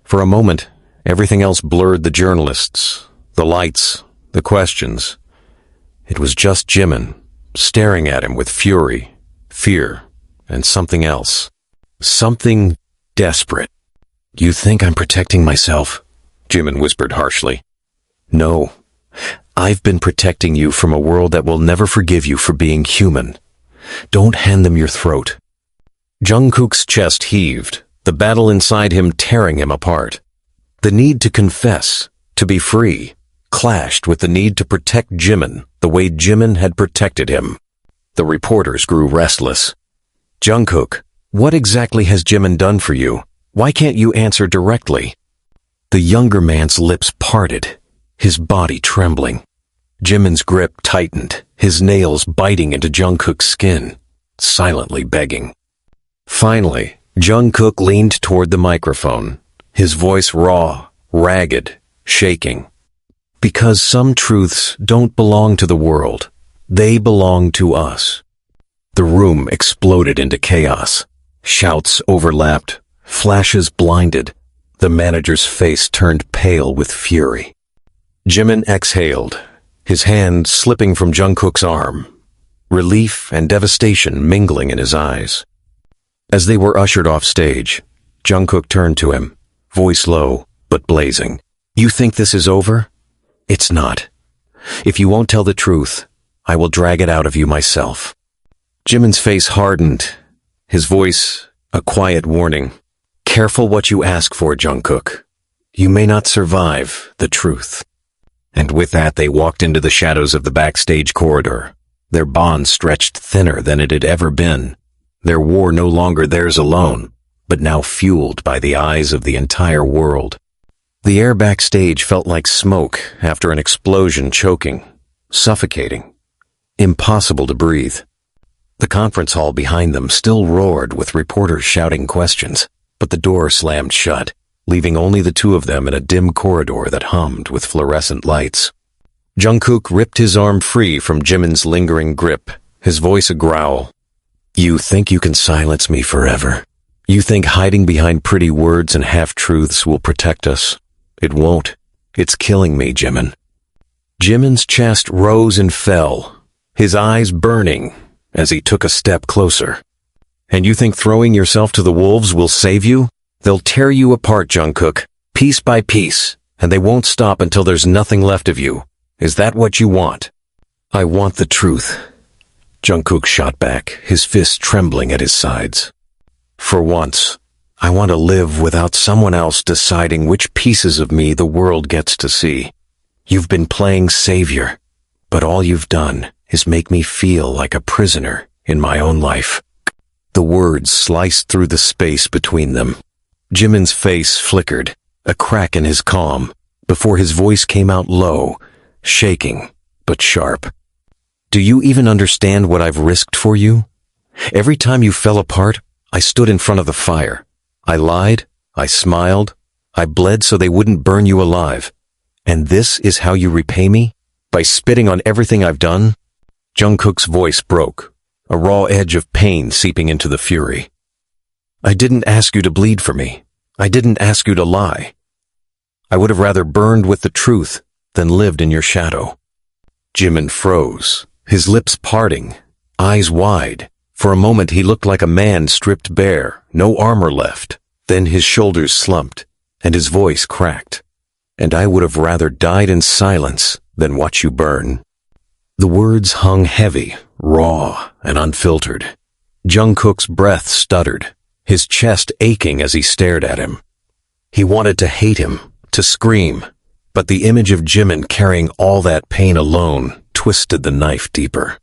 For a moment, everything else blurred: the journalists, the lights, the questions. It was just Jimin, staring at him with fury, fear, and something else. Something desperate. "You think I'm protecting myself?" Jimin whispered harshly. "No. I've been protecting you from a world that will never forgive you for being human. Don't hand them your throat." Jungkook's chest heaved, the battle inside him tearing him apart. The need to confess, to be free, clashed with the need to protect Jimin the way Jimin had protected him. The reporters grew restless. "Jungkook, what exactly has Jimin done for you? Why can't you answer directly?" The younger man's lips parted, his body trembling. Jimin's grip tightened, his nails biting into Jungkook's skin, silently begging. Finally, Jungkook leaned toward the microphone, his voice raw, ragged, shaking. "Because some truths don't belong to the world. They belong to us." The room exploded into chaos. Shouts overlapped, flashes blinded. The manager's face turned pale with fury. Jimin exhaled, his hand slipping from Jungkook's arm, relief and devastation mingling in his eyes. As they were ushered off stage, Jungkook turned to him, voice low but blazing. "You think this is over? It's not. If you won't tell the truth, I will drag it out of you myself." Jimin's face hardened, his voice a quiet warning. "Careful what you ask for, Jungkook. You may not survive the truth." And with that, they walked into the shadows of the backstage corridor, their bond stretched thinner than it had ever been, their war no longer theirs alone, but now fueled by the eyes of the entire world. The air backstage felt like smoke after an explosion, choking, suffocating, impossible to breathe. The conference hall behind them still roared with reporters shouting questions, but the door slammed shut, leaving only the two of them in a dim corridor that hummed with fluorescent lights. Jungkook ripped his arm free from Jimin's lingering grip, his voice a growl. You think you can silence me forever? You think hiding behind pretty words and half-truths will protect us? It won't. It's killing me, Jimin. Jimin's chest rose and fell, his eyes burning as he took a step closer. And you think throwing yourself to the wolves will save you? They'll tear you apart, Jungkook, piece by piece, and they won't stop until there's nothing left of you. Is that what you want? I want the truth. Jungkook shot back, his fists trembling at his sides. For once, I want to live without someone else deciding which pieces of me the world gets to see. You've been playing savior, but all you've done is make me feel like a prisoner in my own life. The words sliced through the space between them. Jimin's face flickered, a crack in his calm, before his voice came out low, shaking, but sharp. Do you even understand what I've risked for you? Every time you fell apart, I stood in front of the fire. I lied, I smiled, I bled so they wouldn't burn you alive. And this is how you repay me? By spitting on everything I've done? Jungkook's voice broke, a raw edge of pain seeping into the fury. I didn't ask you to bleed for me. I didn't ask you to lie. I would have rather burned with the truth than lived in your shadow. Jimin froze, his lips parting, eyes wide. For a moment he looked like a man stripped bare, no armor left. Then his shoulders slumped, and his voice cracked. And I would have rather died in silence than watch you burn. The words hung heavy, raw, and unfiltered. Jungkook's breath stuttered, his chest aching as he stared at him. He wanted to hate him, to scream, but the image of Jimin carrying all that pain alone twisted the knife deeper.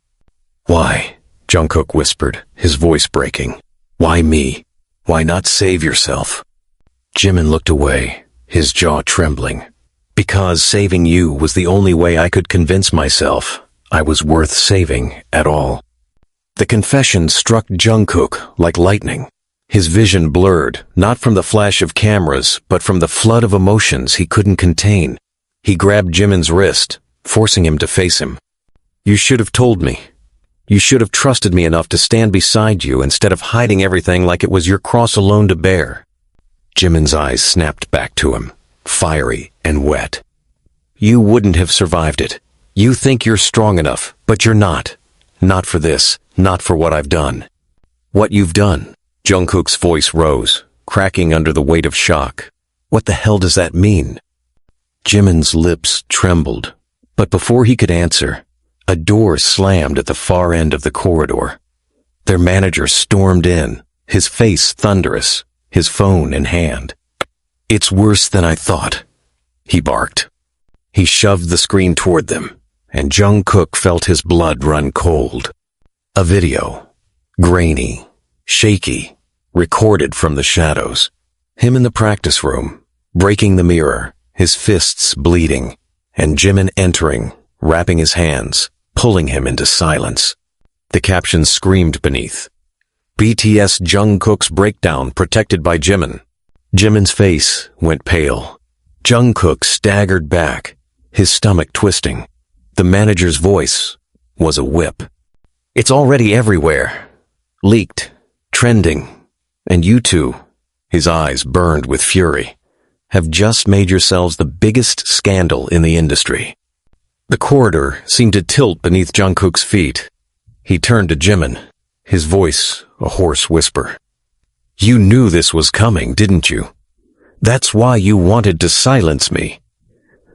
Why? Jungkook whispered, his voice breaking. Why me? Why not save yourself? Jimin looked away, his jaw trembling. Because saving you was the only way I could convince myself I was worth saving at all. The confession struck Jungkook like lightning. His vision blurred, not from the flash of cameras, but from the flood of emotions he couldn't contain. He grabbed Jimin's wrist, forcing him to face him. You should have told me. You should have trusted me enough to stand beside you instead of hiding everything like it was your cross alone to bear. Jimin's eyes snapped back to him, fiery and wet. You wouldn't have survived it. You think you're strong enough, but you're not. Not for this, not for what I've done. What you've done. Jungkook's voice rose, cracking under the weight of shock. What the hell does that mean? Jimin's lips trembled, but before he could answer, a door slammed at the far end of the corridor. Their manager stormed in, his face thunderous, his phone in hand. It's worse than I thought, he barked. He shoved the screen toward them, and Jungkook felt his blood run cold. A video, grainy, shaky, recorded from the shadows. Him in the practice room, breaking the mirror, his fists bleeding, and Jimin entering, wrapping his hands, pulling him into silence. The caption screamed beneath. BTS Jungkook's breakdown protected by Jimin. Jimin's face went pale. Jungkook staggered back, his stomach twisting. The manager's voice was a whip. It's already everywhere. Leaked, trending, and you two, his eyes burned with fury, have just made yourselves the biggest scandal in the industry. The corridor seemed to tilt beneath Jungkook's feet. He turned to Jimin, his voice a hoarse whisper. You knew this was coming, didn't you? That's why you wanted to silence me.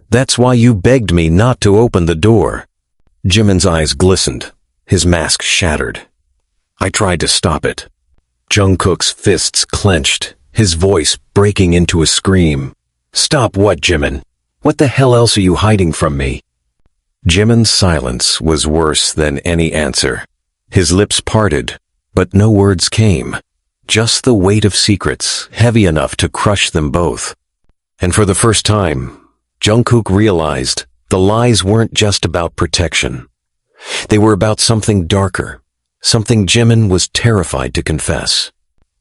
That's why you begged me not to open the door. Jimin's eyes glistened, his mask shattered. I tried to stop it. Jungkook's fists clenched, his voice breaking into a scream. Stop what, Jimin? What the hell else are you hiding from me? Jimin's silence was worse than any answer. His lips parted, but no words came. Just the weight of secrets, heavy enough to crush them both. And for the first time, Jungkook realized the lies weren't just about protection. They were about something darker, something Jimin was terrified to confess.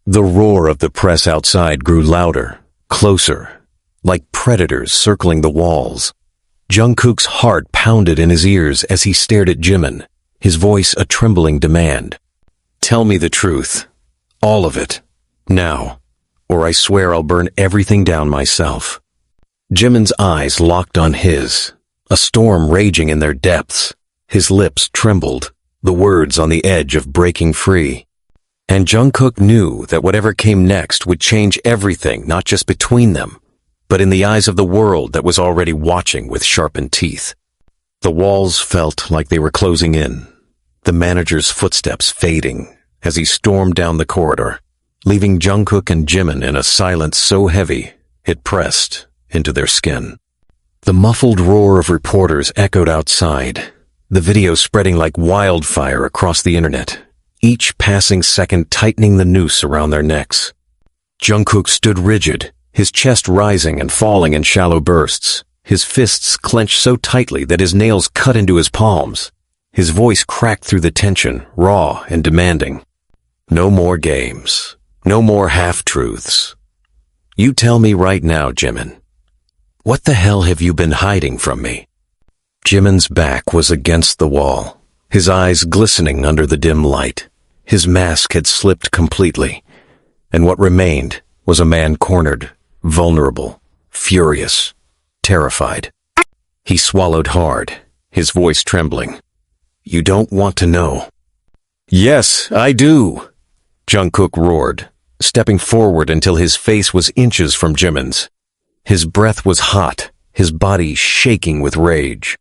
The roar of the press outside grew louder, closer, like predators circling the walls. Jungkook's heart pounded in his ears as he stared at Jimin, his voice a trembling demand. Tell me the truth. All of it. Now. Or I swear I'll burn everything down myself. Jimin's eyes locked on his, a storm raging in their depths. His lips trembled, the words on the edge of breaking free. And Jungkook knew that whatever came next would change everything, not just between them, but in the eyes of the world that was already watching with sharpened teeth. The walls felt like they were closing in, the manager's footsteps fading as he stormed down the corridor, leaving Jungkook and Jimin in a silence so heavy it pressed into their skin. The muffled roar of reporters echoed outside, the video spreading like wildfire across the internet, each passing second tightening the noose around their necks. Jungkook stood rigid, his chest rising and falling in shallow bursts, his fists clenched so tightly that his nails cut into his palms. His voice cracked through the tension, raw and demanding. No more games. No more half-truths. You tell me right now, Jimin. What the hell have you been hiding from me? Jimin's back was against the wall, his eyes glistening under the dim light. His mask had slipped completely, and what remained was a man cornered, vulnerable, furious, terrified. He swallowed hard, his voice trembling. You don't want to know. Yes, I do, Jungkook roared, stepping forward until his face was inches from Jimin's. His breath was hot, his body shaking with rage.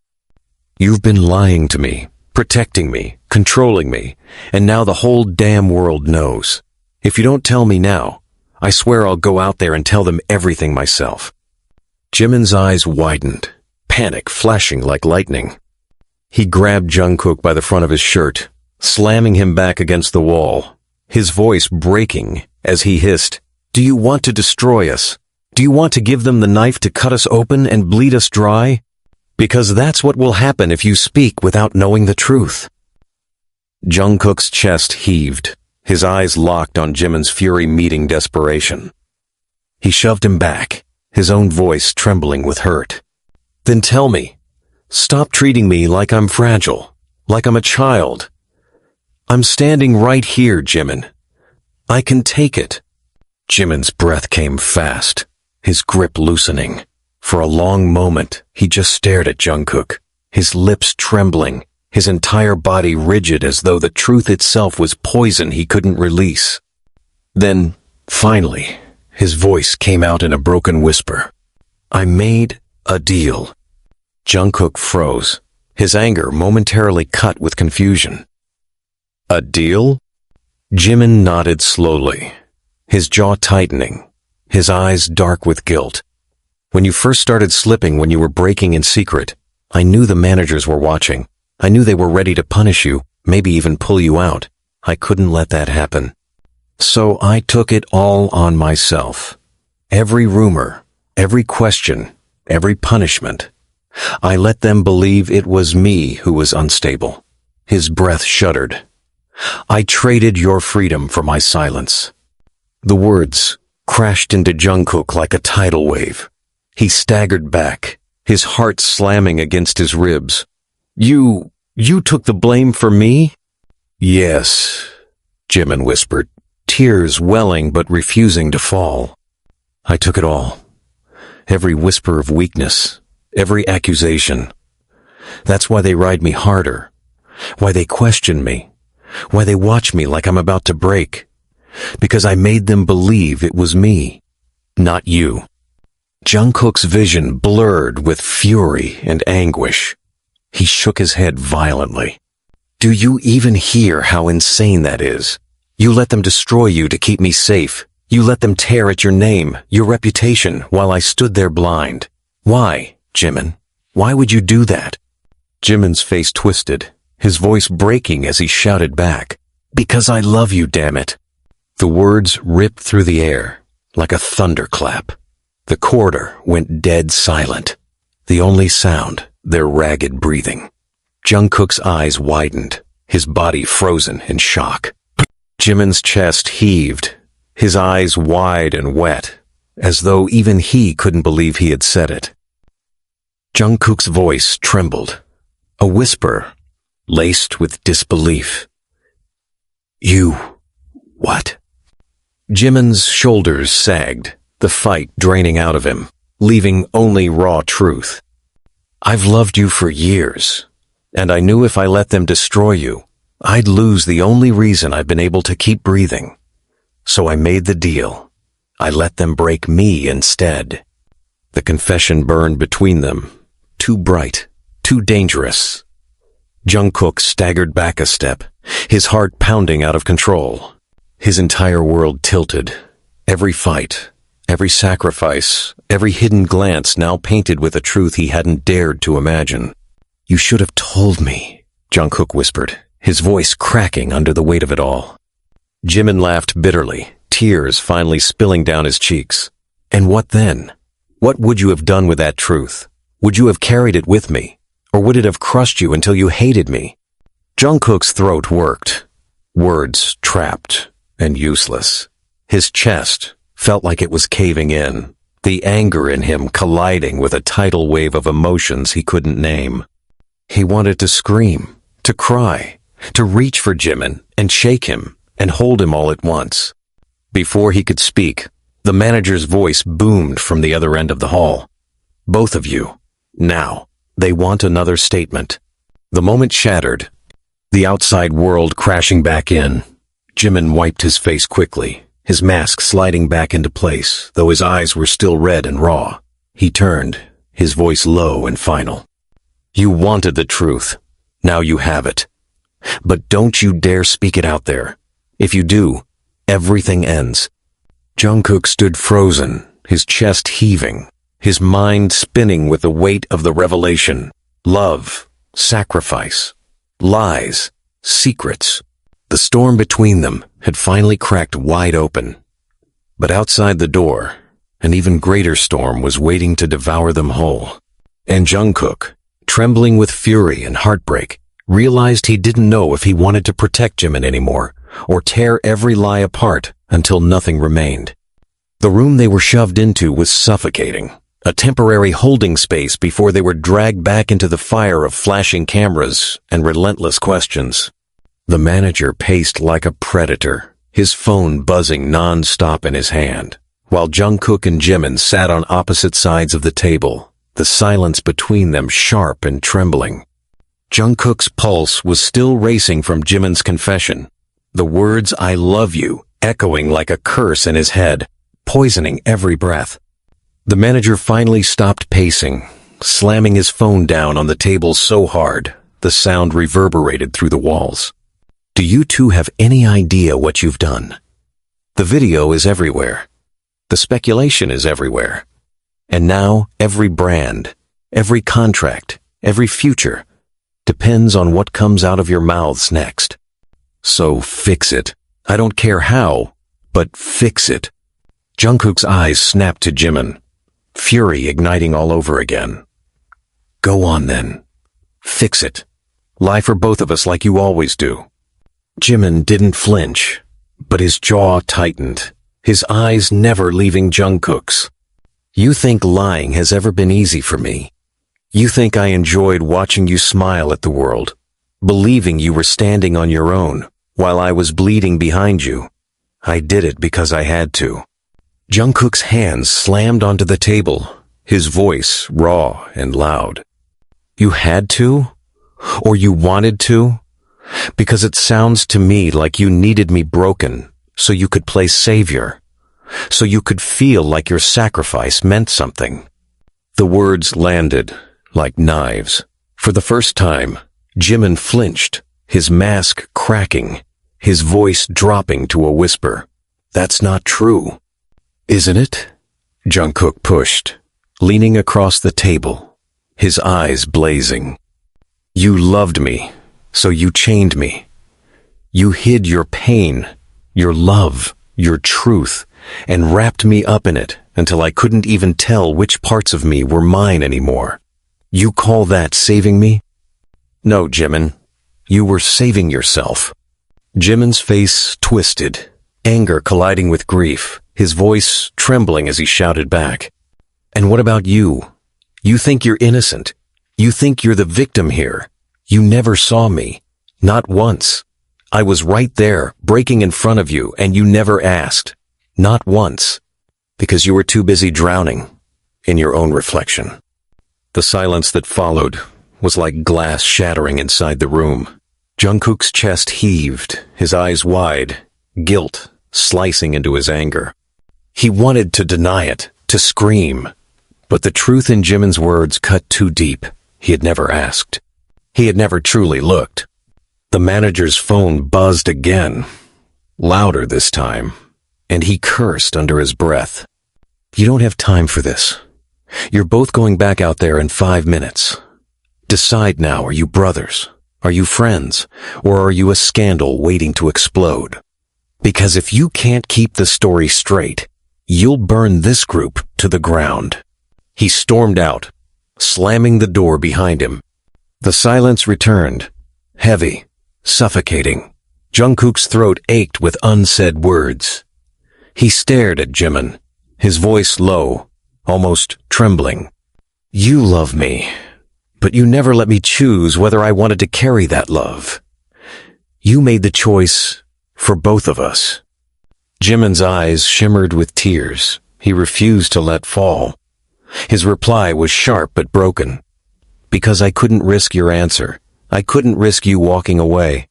You've been lying to me, protecting me, controlling me, and now the whole damn world knows. If you don't tell me now, I swear I'll go out there and tell them everything myself. Jimin's eyes widened, panic flashing like lightning. He grabbed Jungkook by the front of his shirt, slamming him back against the wall, his voice breaking as he hissed, Do you want to destroy us? Do you want to give them the knife to cut us open and bleed us dry? Because that's what will happen if you speak without knowing the truth. Jungkook's chest heaved, his eyes locked on Jimin's fury meeting desperation. He shoved him back, his own voice trembling with hurt. Then tell me, stop treating me like I'm fragile, like I'm a child. I'm standing right here, Jimin. I can take it. Jimin's breath came fast, his grip loosening. For a long moment, he just stared at Jungkook, his lips trembling, his entire body rigid as though the truth itself was poison he couldn't release. Then, finally, his voice came out in a broken whisper. I made a deal. Jungkook froze, his anger momentarily cut with confusion. A deal? Jimin nodded slowly, his jaw tightening, his eyes dark with guilt. When you first started slipping when you were breaking in secret, I knew the managers were watching. I knew they were ready to punish you, maybe even pull you out. I couldn't let that happen. So I took it all on myself. Every rumor, every question, every punishment. I let them believe it was me who was unstable. His breath shuddered. I traded your freedom for my silence. The words crashed into Jungkook like a tidal wave. He staggered back, his heart slamming against his ribs. You took the blame for me? Yes, Jimin whispered, tears welling but refusing to fall. I took it all. Every whisper of weakness, every accusation. That's why they ride me harder, why they question me, why they watch me like I'm about to break. Because I made them believe it was me, not you. Jungkook's vision blurred with fury and anguish. He shook his head violently. Do you even hear how insane that is? You let them destroy you to keep me safe. You let them tear at your name, your reputation, while I stood there blind. Why, Jimin? Why would you do that? Jimin's face twisted, his voice breaking as he shouted back. Because I love you, damn it. The words ripped through the air like a thunderclap. The corridor went dead silent. The only sound, their ragged breathing. Jungkook's eyes widened, his body frozen in shock. Jimin's chest heaved, his eyes wide and wet, as though even he couldn't believe he had said it. Jungkook's voice trembled, a whisper laced with disbelief. You... what? Jimin's shoulders sagged, the fight draining out of him, leaving only raw truth. I've loved you for years, and I knew if I let them destroy you, I'd lose the only reason I've been able to keep breathing. So I made the deal. I let them break me instead. The confession burned between them, too bright, too dangerous. Jungkook staggered back a step, his heart pounding out of control. His entire world tilted. Every fight, every sacrifice, every hidden glance now painted with a truth he hadn't dared to imagine. You should have told me, Jungkook whispered, his voice cracking under the weight of it all. Jimin laughed bitterly, tears finally spilling down his cheeks. And what then? What would you have done with that truth? Would you have carried it with me? Or would it have crushed you until you hated me? Jungkook's throat worked, words trapped and useless. His chest felt like it was caving in, the anger in him colliding with a tidal wave of emotions he couldn't name. He wanted to scream, to cry, to reach for Jimin and shake him and hold him all at once. Before he could speak, the manager's voice boomed from the other end of the hall. Both of you, now, they want another statement. The moment shattered, the outside world crashing back in. Jimin wiped his face quickly, his mask sliding back into place, though his eyes were still red and raw. He turned, his voice low and final. You wanted the truth. Now you have it. But don't you dare speak it out there. If you do, everything ends. Jungkook stood frozen, his chest heaving, his mind spinning with the weight of the revelation. Love, sacrifice, lies, secrets. The storm between them had finally cracked wide open. But outside the door, an even greater storm was waiting to devour them whole. And Jungkook, trembling with fury and heartbreak, realized he didn't know if he wanted to protect Jimin anymore, or tear every lie apart until nothing remained. The room they were shoved into was suffocating, a temporary holding space before they were dragged back into the fire of flashing cameras and relentless questions. The manager paced like a predator, his phone buzzing non-stop in his hand, while Jungkook and Jimin sat on opposite sides of the table, the silence between them sharp and trembling. Jungkook's pulse was still racing from Jimin's confession, the words "I love you" echoing like a curse in his head, poisoning every breath. The manager finally stopped pacing, slamming his phone down on the table so hard, the sound reverberated through the walls. Do you two have any idea what you've done? The video is everywhere. The speculation is everywhere. And now every brand, every contract, every future depends on what comes out of your mouths next. So fix it. I don't care how, but fix it. Jungkook's eyes snapped to Jimin, fury igniting all over again. Go on then. Fix it. Lie for both of us like you always do. Jimin didn't flinch, but his jaw tightened, his eyes never leaving Jungkook's. You think lying has ever been easy for me? You think I enjoyed watching you smile at the world, believing you were standing on your own while I was bleeding behind you? I did it because I had to. Jungkook's hands slammed onto the table, his voice raw and loud. You had to? Or you wanted to? Because it sounds to me like you needed me broken so you could play savior, so you could feel like your sacrifice meant something. The words landed like knives. For the first time, Jimin flinched, his mask cracking, his voice dropping to a whisper. That's not true. Isn't it? Jungkook pushed, leaning across the table, his eyes blazing. You loved me, so you chained me. You hid your pain, your love, your truth, and wrapped me up in it until I couldn't even tell which parts of me were mine anymore. You call that saving me? No, Jimin. You were saving yourself. Jimin's face twisted, anger colliding with grief, his voice trembling as he shouted back. And what about you? You think you're innocent. You think you're the victim here. You never saw me. Not once. I was right there, breaking in front of you, and you never asked. Not once. Because you were too busy drowning in your own reflection. The silence that followed was like glass shattering inside the room. Jungkook's chest heaved, his eyes wide, guilt slicing into his anger. He wanted to deny it, to scream, but the truth in Jimin's words cut too deep. He had never asked. He had never truly looked. The manager's phone buzzed again, louder this time, and he cursed under his breath. You don't have time for this. You're both going back out there in 5 minutes. Decide now, are you brothers? Are you friends? Or are you a scandal waiting to explode? Because if you can't keep the story straight, you'll burn this group to the ground. He stormed out, slamming the door behind him. The silence returned, heavy, suffocating. Jungkook's throat ached with unsaid words. He stared at Jimin, his voice low, almost trembling. You love me, but you never let me choose whether I wanted to carry that love. You made the choice for both of us. Jimin's eyes shimmered with tears. He refused to let fall. His reply was sharp but broken. Because I couldn't risk your answer. I couldn't risk you walking away.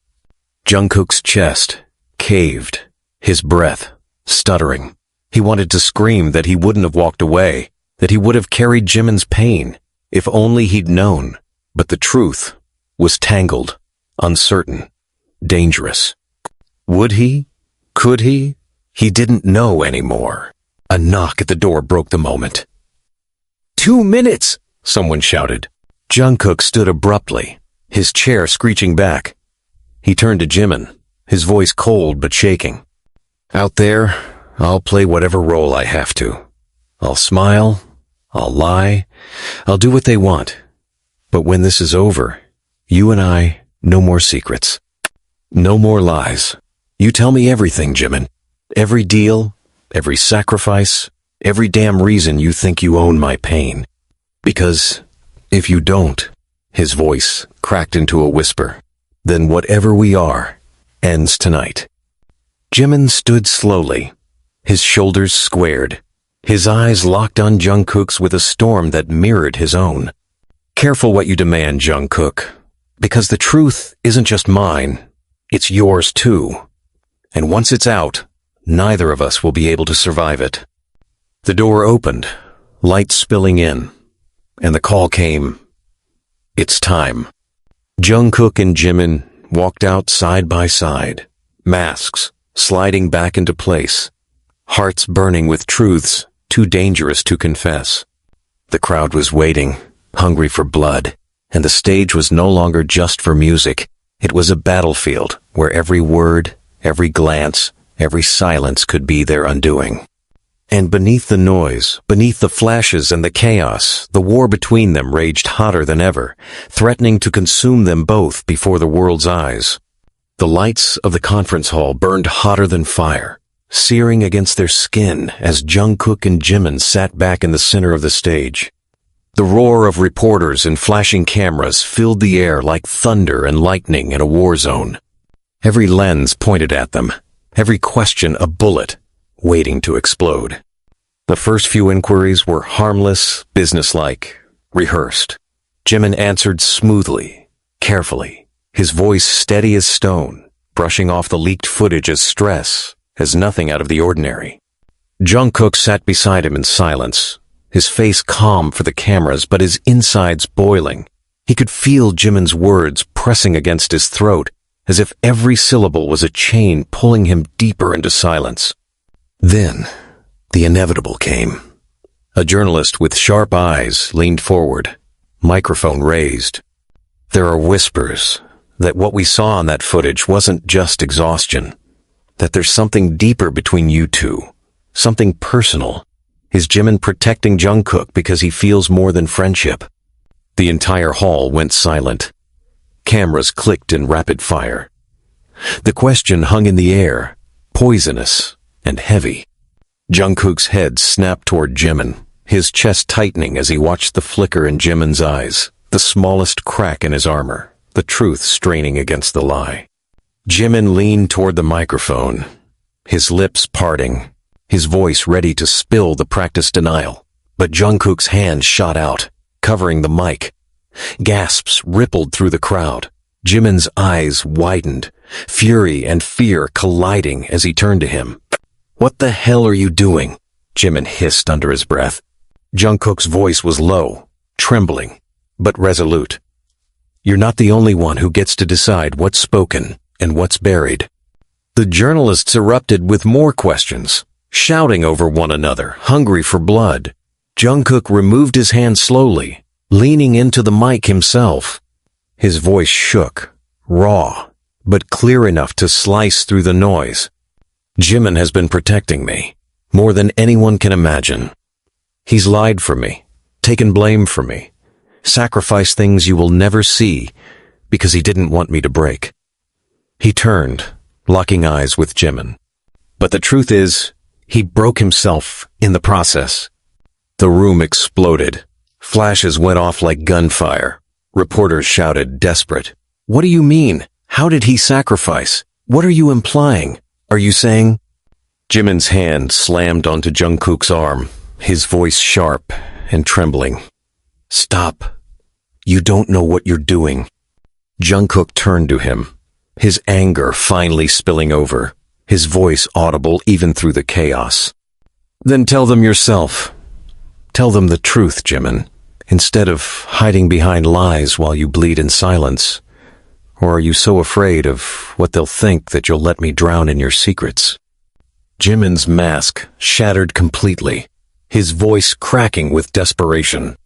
Jungkook's chest caved, his breath stuttering. He wanted to scream that he wouldn't have walked away, that he would have carried Jimin's pain, if only he'd known. But the truth was tangled, uncertain, dangerous. Would he? Could he? He didn't know anymore. A knock at the door broke the moment. 2 minutes! Someone shouted. Jungkook stood abruptly, his chair screeching back. He turned to Jimin, his voice cold but shaking. Out there, I'll play whatever role I have to. I'll smile, I'll lie, I'll do what they want. But when this is over, you and I, no more secrets. No more lies. You tell me everything, Jimin. Every deal, every sacrifice, every damn reason you think you own my pain. Because if you don't, his voice cracked into a whisper, then whatever we are ends tonight. Jimin stood slowly, his shoulders squared, his eyes locked on Jungkook's with a storm that mirrored his own. Careful what you demand, Jungkook, because the truth isn't just mine, it's yours too. And once it's out, neither of us will be able to survive it. The door opened, light spilling in, and the call came. It's time. Jungkook and Jimin walked out side by side, masks sliding back into place, hearts burning with truths too dangerous to confess. The crowd was waiting, hungry for blood, and the stage was no longer just for music. It was a battlefield where every word, every glance, every silence could be their undoing. And beneath the noise, beneath the flashes and the chaos, the war between them raged hotter than ever, threatening to consume them both before the world's eyes. The lights of the conference hall burned hotter than fire, searing against their skin as Jungkook and Jimin sat back in the center of the stage. The roar of reporters and flashing cameras filled the air like thunder and lightning in a war zone. Every lens pointed at them, every question a bullet, waiting to explode. The first few inquiries were harmless, businesslike, rehearsed. Jimin answered smoothly, carefully, his voice steady as stone, brushing off the leaked footage as stress, as nothing out of the ordinary. Jungkook sat beside him in silence, his face calm for the cameras but his insides boiling. He could feel Jimin's words pressing against his throat, as if every syllable was a chain pulling him deeper into silence. Then, the inevitable came. A journalist with sharp eyes leaned forward, microphone raised. There are whispers that what we saw on that footage wasn't just exhaustion, that there's something deeper between you two, something personal. Is Jimin protecting Jungkook because he feels more than friendship? The entire hall went silent. Cameras clicked in rapid fire. The question hung in the air, poisonous and heavy. Jungkook's head snapped toward Jimin, his chest tightening as he watched the flicker in Jimin's eyes, the smallest crack in his armor, the truth straining against the lie. Jimin leaned toward the microphone, his lips parting, his voice ready to spill the practiced denial. But Jungkook's hand shot out, covering the mic. Gasps rippled through the crowd. Jimin's eyes widened, fury and fear colliding as he turned to him. "What the hell are you doing?" Jimin hissed under his breath. Jungkook's voice was low, trembling, but resolute. "You're not the only one who gets to decide what's spoken and what's buried." The journalists erupted with more questions, shouting over one another, hungry for blood. Jungkook removed his hand slowly, leaning into the mic himself. His voice shook, raw, but clear enough to slice through the noise. "Jimin has been protecting me, more than anyone can imagine. He's lied for me, taken blame for me, sacrificed things you will never see because he didn't want me to break." He turned, locking eyes with Jimin. But the truth is, he broke himself in the process. The room exploded. Flashes went off like gunfire. Reporters shouted, desperate. "What do you mean? How did he sacrifice? What are you implying? Are you saying?" Jimin's hand slammed onto Jungkook's arm, his voice sharp and trembling. "Stop. You don't know what you're doing." Jungkook turned to him, his anger finally spilling over, his voice audible even through the chaos. "Then tell them yourself. Tell them the truth, Jimin, instead of hiding behind lies while you bleed in silence. Or are you so afraid of what they'll think that you'll let me drown in your secrets?" Jimin's mask shattered completely, his voice cracking with desperation.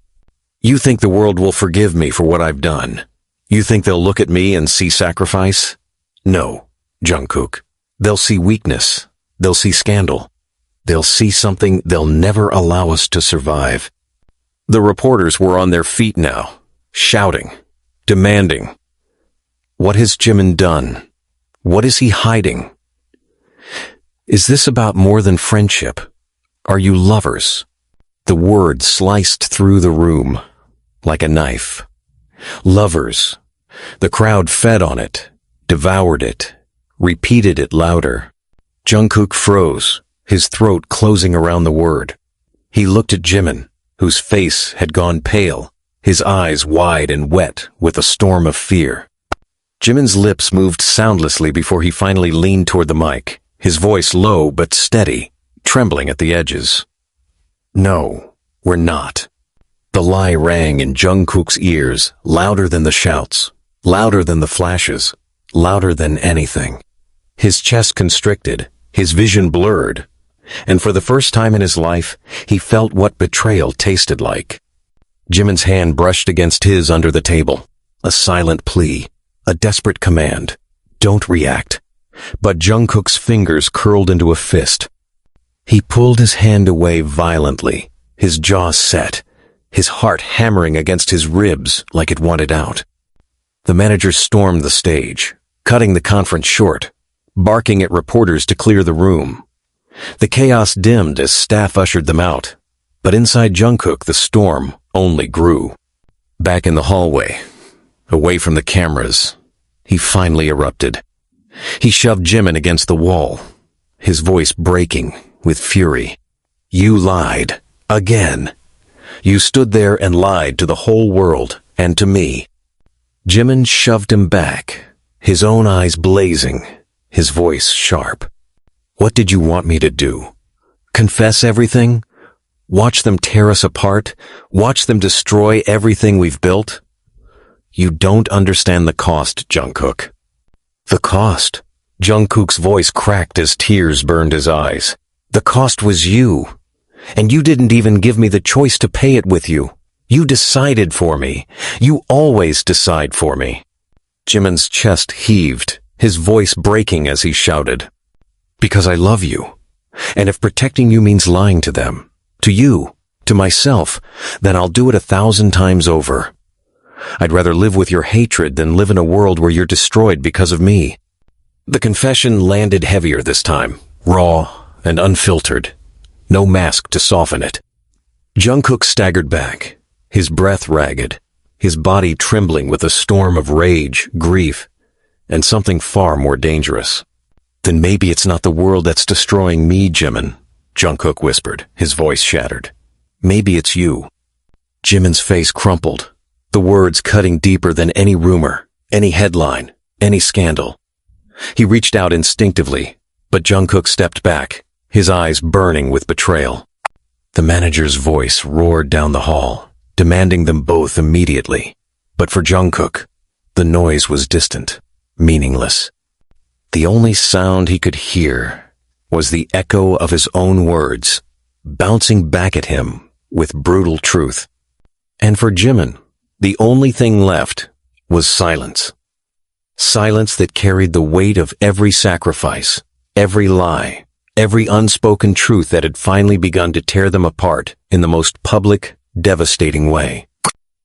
"You think the world will forgive me for what I've done? You think they'll look at me and see sacrifice? No, Jungkook. They'll see weakness. They'll see scandal. They'll see something they'll never allow us to survive." The reporters were on their feet now, shouting, demanding. What has Jimin done? What is he hiding? Is this about more than friendship? Are you lovers? The word sliced through the room like a knife. Lovers. The crowd fed on it, devoured it, repeated it louder. Jungkook froze, his throat closing around the word. He looked at Jimin, whose face had gone pale, his eyes wide and wet with a storm of fear. Jimin's lips moved soundlessly before he finally leaned toward the mic, his voice low but steady, trembling at the edges. "No, we're not." The lie rang in Jungkook's ears, louder than the shouts, louder than the flashes, louder than anything. His chest constricted, his vision blurred, and for the first time in his life, he felt what betrayal tasted like. Jimin's hand brushed against his under the table, a silent plea, a desperate command. Don't react. But Jungkook's fingers curled into a fist. He pulled his hand away violently, his jaw set, his heart hammering against his ribs like it wanted out. The manager stormed the stage, cutting the conference short, barking at reporters to clear the room. The chaos dimmed as staff ushered them out, but inside Jungkook the storm only grew. Back in the hallway, away from the cameras, he finally erupted. He shoved Jimin against the wall, his voice breaking with fury. "You lied. Again. You stood there and lied to the whole world and to me." Jimin shoved him back, his own eyes blazing, his voice sharp. "What did you want me to do? Confess everything? Watch them tear us apart? Watch them destroy everything we've built? You don't understand the cost, Jungkook." "The cost?" Jungkook's voice cracked as tears burned his eyes. "The cost was you. And you didn't even give me the choice to pay it with you. You decided for me. You always decide for me." Jimin's chest heaved, his voice breaking as he shouted. "Because I love you. And if protecting you means lying to them, to you, to myself, then I'll do it 1,000 times over. I'd rather live with your hatred than live in a world where you're destroyed because of me." The confession landed heavier this time, raw and unfiltered. No mask to soften it. Jungkook staggered back, his breath ragged, his body trembling with a storm of rage, grief, and something far more dangerous. Then maybe it's not the world that's destroying me, Jimin, Jungkook whispered, his voice shattered. Maybe it's you. Jimin's face crumpled, the words cutting deeper than any rumor, any headline, any scandal. He reached out instinctively, but Jungkook stepped back, his eyes burning with betrayal. The manager's voice roared down the hall, demanding them both immediately. But for Jungkook, the noise was distant, meaningless. The only sound he could hear was the echo of his own words, bouncing back at him with brutal truth. And for Jimin, the only thing left was silence. Silence that carried the weight of every sacrifice, every lie, every unspoken truth that had finally begun to tear them apart in the most public, devastating way.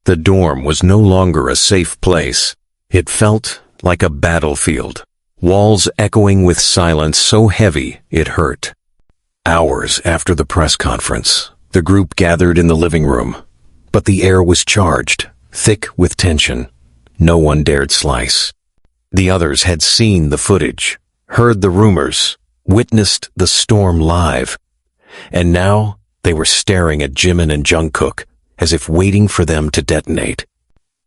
The dorm was no longer a safe place. It felt like a battlefield, walls echoing with silence so heavy it hurt. Hours after the press conference, the group gathered in the living room, but the air was charged, thick with tension. No one dared slice. The others had seen the footage, heard the rumors, witnessed the storm live, and now they were staring at Jimin and Jungkook as if waiting for them to detonate.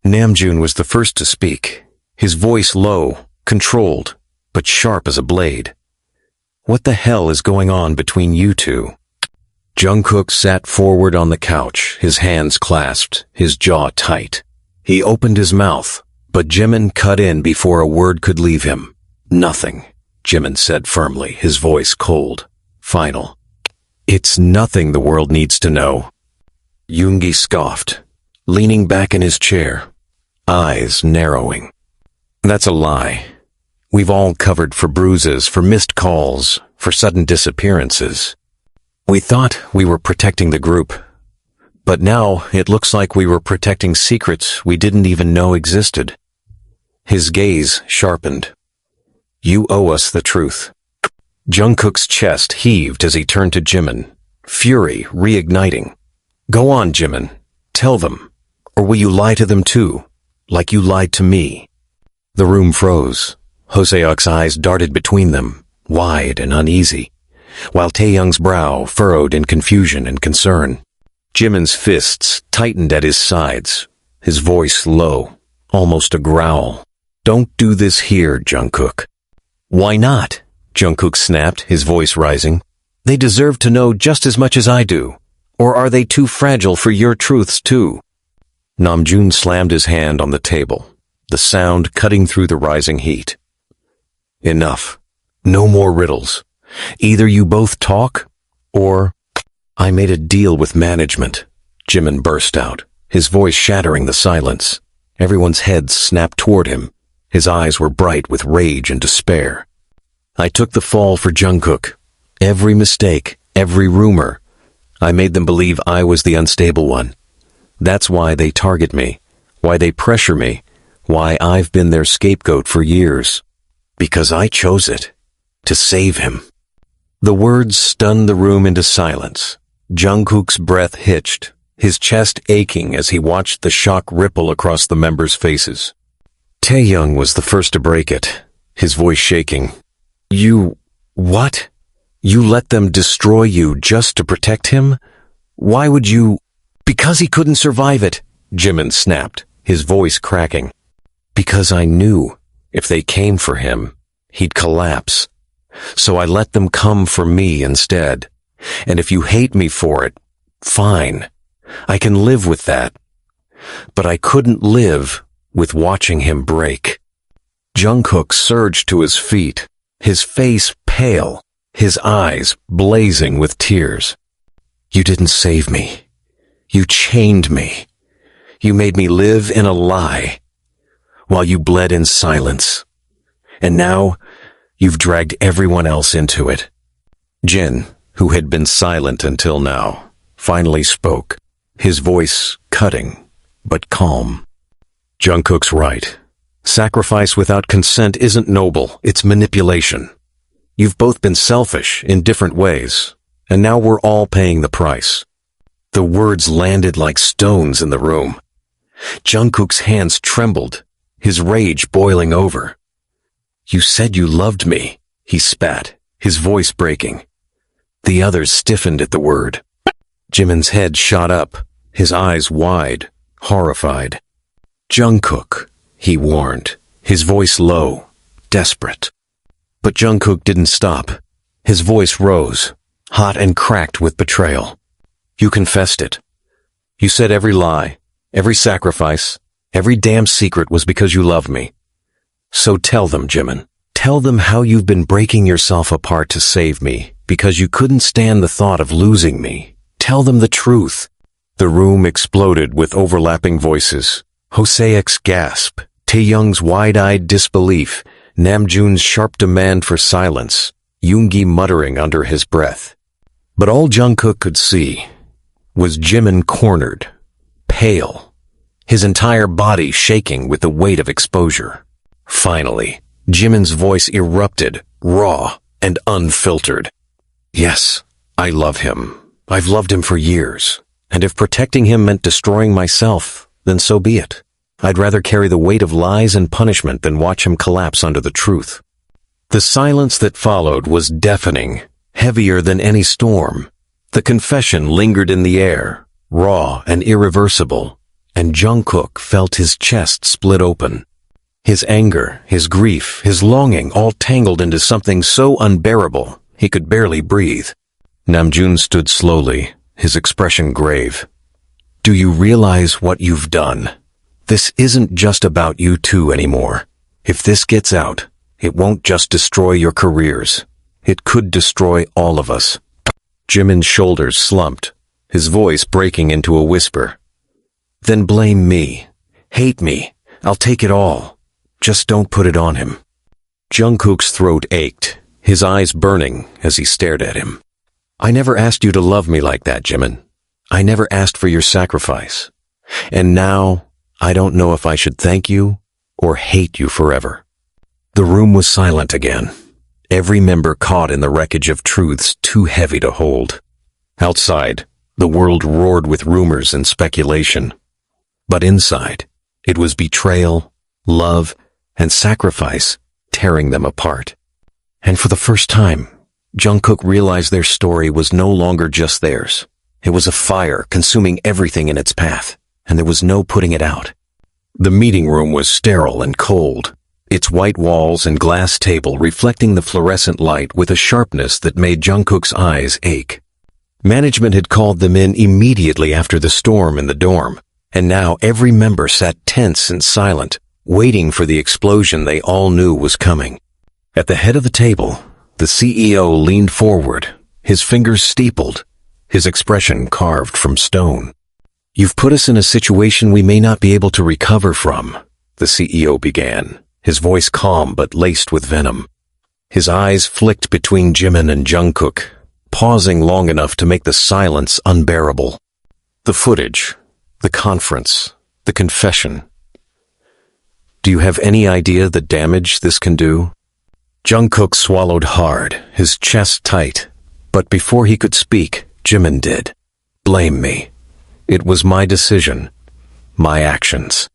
Namjoon was the first to speak, his voice low, controlled, but sharp as a blade. What the hell is going on between you two? Jungkook sat forward on the couch, his hands clasped, his jaw tight. He opened his mouth, but Jimin cut in before a word could leave him. Nothing, Jimin said firmly, his voice cold, final. It's nothing the world needs to know. Yoongi scoffed, leaning back in his chair, eyes narrowing. That's a lie. We've all covered for bruises, for missed calls, for sudden disappearances. We thought we were protecting the group, but now it looks like we were protecting secrets we didn't even know existed. His gaze sharpened. You owe us the truth. Jungkook's chest heaved as he turned to Jimin, fury reigniting. Go on, Jimin. Tell them. Or will you lie to them too, like you lied to me? The room froze. Hoseok's eyes darted between them, wide and uneasy, while Taehyung's brow furrowed in confusion and concern. Jimin's fists tightened at his sides, his voice low, almost a growl. Don't do this here, Jungkook. Why not? Jungkook snapped, his voice rising. They deserve to know just as much as I do. Or are they too fragile for your truths too? Namjoon slammed his hand on the table, the sound cutting through the rising heat. Enough. No more riddles. Either you both talk, or... I made a deal with management, Jimin burst out, his voice shattering the silence. Everyone's heads snapped toward him. His eyes were bright with rage and despair. I took the fall for Jungkook. Every mistake, every rumor. I made them believe I was the unstable one. That's why they target me, why they pressure me, why I've been their scapegoat for years. Because I chose it. To save him. The words stunned the room into silence. Jungkook's breath hitched, his chest aching as he watched the shock ripple across the members' faces. Taehyung was the first to break it, his voice shaking. You... what? You let them destroy you just to protect him? Why would you... Because he couldn't survive it, Jimin snapped, his voice cracking. Because I knew, if they came for him, he'd collapse. So I let them come for me instead. And if you hate me for it, fine. I can live with that. But I couldn't live with watching him break. Jungkook surged to his feet, his face pale, his eyes blazing with tears. You didn't save me. You chained me. You made me live in a lie, while you bled in silence. And now, you've dragged everyone else into it. Jin, who had been silent until now, finally spoke, his voice cutting, but calm. Jungkook's right. Sacrifice without consent isn't noble, it's manipulation. You've both been selfish in different ways, and now we're all paying the price. The words landed like stones in the room. Jungkook's hands trembled, his rage boiling over. You said you loved me, he spat, his voice breaking. The others stiffened at the word. Jimin's head shot up, his eyes wide, horrified. Jungkook, he warned, his voice low, desperate. But Jungkook didn't stop. His voice rose, hot and cracked with betrayal. You confessed it. You said every lie, every sacrifice, every damn secret was because you love me. So tell them, Jimin. Tell them how you've been breaking yourself apart to save me, because you couldn't stand the thought of losing me. Tell them the truth. The room exploded with overlapping voices. Hoseok's gasp, Taehyung's wide-eyed disbelief, Namjoon's sharp demand for silence, Yoongi muttering under his breath. But all Jungkook could see was Jimin cornered, pale, his entire body shaking with the weight of exposure. Finally, Jimin's voice erupted, raw and unfiltered. Yes, I love him. I've loved him for years, and if protecting him meant destroying myself, then so be it. I'd rather carry the weight of lies and punishment than watch him collapse under the truth. The silence that followed was deafening, heavier than any storm. The confession lingered in the air, raw and irreversible, and Jungkook felt his chest split open. His anger, his grief, his longing all tangled into something so unbearable he could barely breathe. Namjoon stood slowly, his expression grave. Do you realize what you've done? This isn't just about you two anymore. If this gets out, it won't just destroy your careers. It could destroy all of us. Jimin's shoulders slumped, his voice breaking into a whisper. Then blame me. Hate me. I'll take it all. Just don't put it on him. Jungkook's throat ached, his eyes burning as he stared at him. I never asked you to love me like that, Jimin. I never asked for your sacrifice. And now, I don't know if I should thank you or hate you forever. The room was silent again, every member caught in the wreckage of truths too heavy to hold. Outside, the world roared with rumors and speculation. But inside, it was betrayal, love, and sacrifice tearing them apart. And for the first time, Jungkook realized their story was no longer just theirs. It was a fire consuming everything in its path, and there was no putting it out. The meeting room was sterile and cold, its white walls and glass table reflecting the fluorescent light with a sharpness that made Jungkook's eyes ache. Management had called them in immediately after the storm in the dorm, and now every member sat tense and silent, waiting for the explosion they all knew was coming. At the head of the table, the CEO leaned forward, his fingers steepled, his expression carved from stone. You've put us in a situation we may not be able to recover from, the CEO began, his voice calm but laced with venom. His eyes flicked between Jimin and Jungkook, pausing long enough to make the silence unbearable. The footage, the conference, the confession. Do you have any idea the damage this can do? Jungkook swallowed hard, his chest tight, but before he could speak, Jimin did. Blame me. It was my decision, my actions.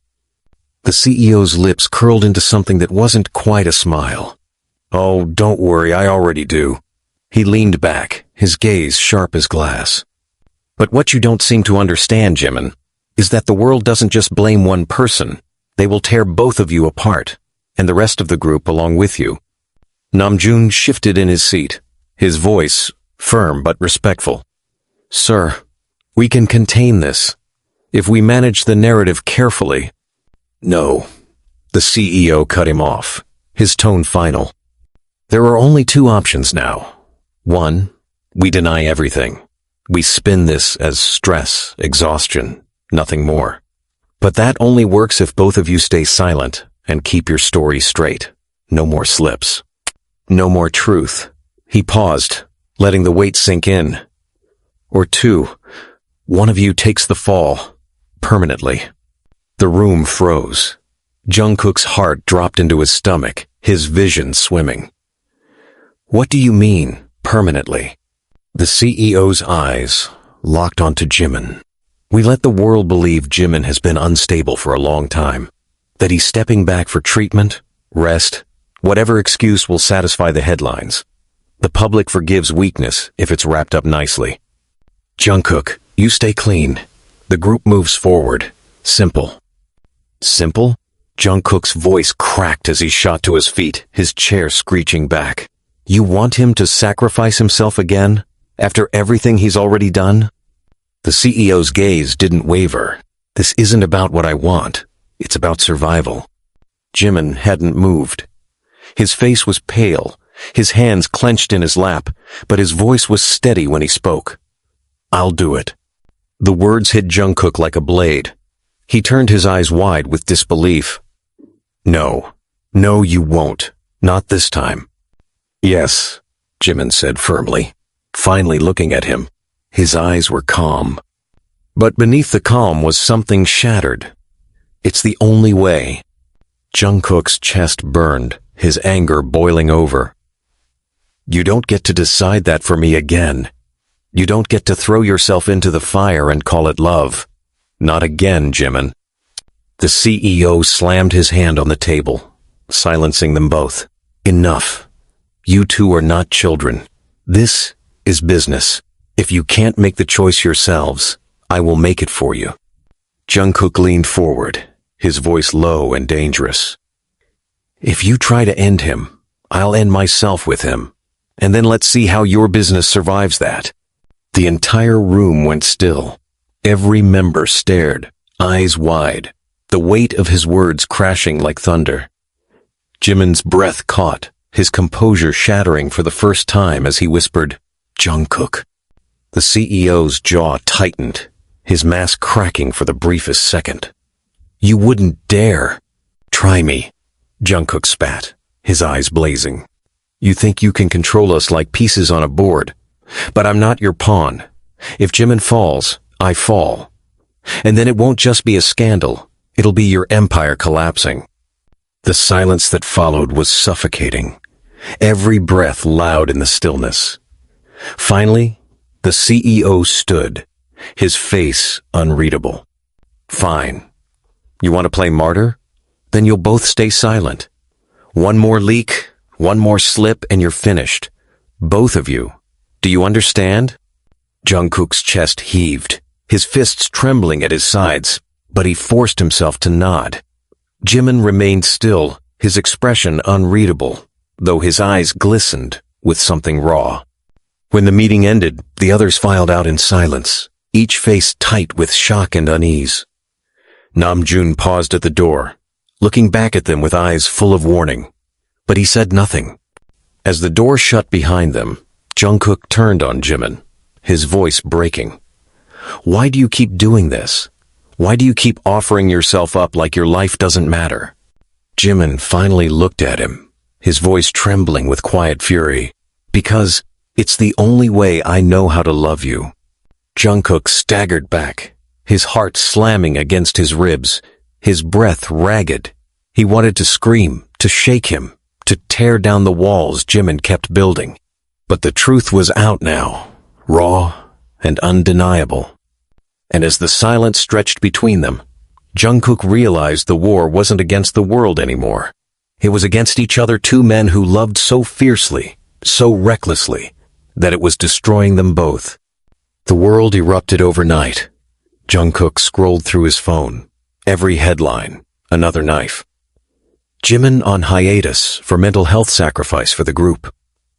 The CEO's lips curled into something that wasn't quite a smile. Oh, don't worry, I already do. He leaned back, his gaze sharp as glass. But what you don't seem to understand, Jimin, is that the world doesn't just blame one person. They will tear both of you apart, and the rest of the group along with you. Namjoon shifted in his seat, his voice firm but respectful. Sir, we can contain this, if we manage the narrative carefully. No, the CEO cut him off, his tone final. There are only two options now. One, we deny everything. We spin this as stress, exhaustion, nothing more. But that only works if both of you stay silent and keep your story straight. No more slips. No more truth. He paused, letting the weight sink in. Or two, one of you takes the fall, permanently. The room froze. Jungkook's heart dropped into his stomach, his vision swimming. What do you mean, permanently? The CEO's eyes locked onto Jimin. We let the world believe Jimin has been unstable for a long time, that he's stepping back for treatment, rest, Whatever excuse will satisfy the headlines. The public forgives weakness if it's wrapped up nicely. Jungkook, you stay clean. The group moves forward. Simple. Simple? Jungkook's voice cracked as he shot to his feet, his chair screeching back. You want him to sacrifice himself again, after everything he's already done? The CEO's gaze didn't waver. This isn't about what I want. It's about survival. Jimin hadn't moved. His face was pale, his hands clenched in his lap, but his voice was steady when he spoke. I'll do it. The words hit Jungkook like a blade. He turned his eyes wide with disbelief. No. No, you won't. Not this time. Yes, Jimin said firmly, finally looking at him. His eyes were calm. But beneath the calm was something shattered. It's the only way. Jungkook's chest burned, his anger boiling over. You don't get to decide that for me again. You don't get to throw yourself into the fire and call it love. Not again, Jimin. The CEO slammed his hand on the table, silencing them both. Enough. You two are not children. This is business. If you can't make the choice yourselves, I will make it for you. Jungkook leaned forward, his voice low and dangerous. If you try to end him, I'll end myself with him. And then let's see how your business survives that. The entire room went still. Every member stared, eyes wide, the weight of his words crashing like thunder. Jimin's breath caught, his composure shattering for the first time as he whispered, Jungkook. The CEO's jaw tightened, his mask cracking for the briefest second. You wouldn't dare. Try me, Jungkook spat, his eyes blazing. You think you can control us like pieces on a board, but I'm not your pawn. If Jimin falls, I fall. And then it won't just be a scandal, it'll be your empire collapsing. The silence that followed was suffocating, every breath loud in the stillness. Finally, the CEO stood, his face unreadable. Fine. You want to play martyr? Then you'll both stay silent. One more leak, one more slip, and you're finished. Both of you. Do you understand? Jungkook's chest heaved, his fists trembling at his sides, but he forced himself to nod. Jimin remained still, his expression unreadable, though his eyes glistened with something raw. When the meeting ended, the others filed out in silence, each face tight with shock and unease. Namjoon paused at the door, looking back at them with eyes full of warning, but he said nothing. As the door shut behind them, Jungkook turned on Jimin, his voice breaking. Why do you keep doing this? Why do you keep offering yourself up like your life doesn't matter? Jimin finally looked at him, his voice trembling with quiet fury. Because it's the only way I know how to love you. Jungkook staggered back, his heart slamming against his ribs, his breath ragged. He wanted to scream, to shake him, to tear down the walls Jimin kept building. But the truth was out now, raw and undeniable. And as the silence stretched between them, Jungkook realized the war wasn't against the world anymore. It was against each other, two men who loved so fiercely, so recklessly, that it was destroying them both. The world erupted overnight. Jungkook scrolled through his phone. Every headline, another knife. Jimin on hiatus for mental health sacrifice for the group.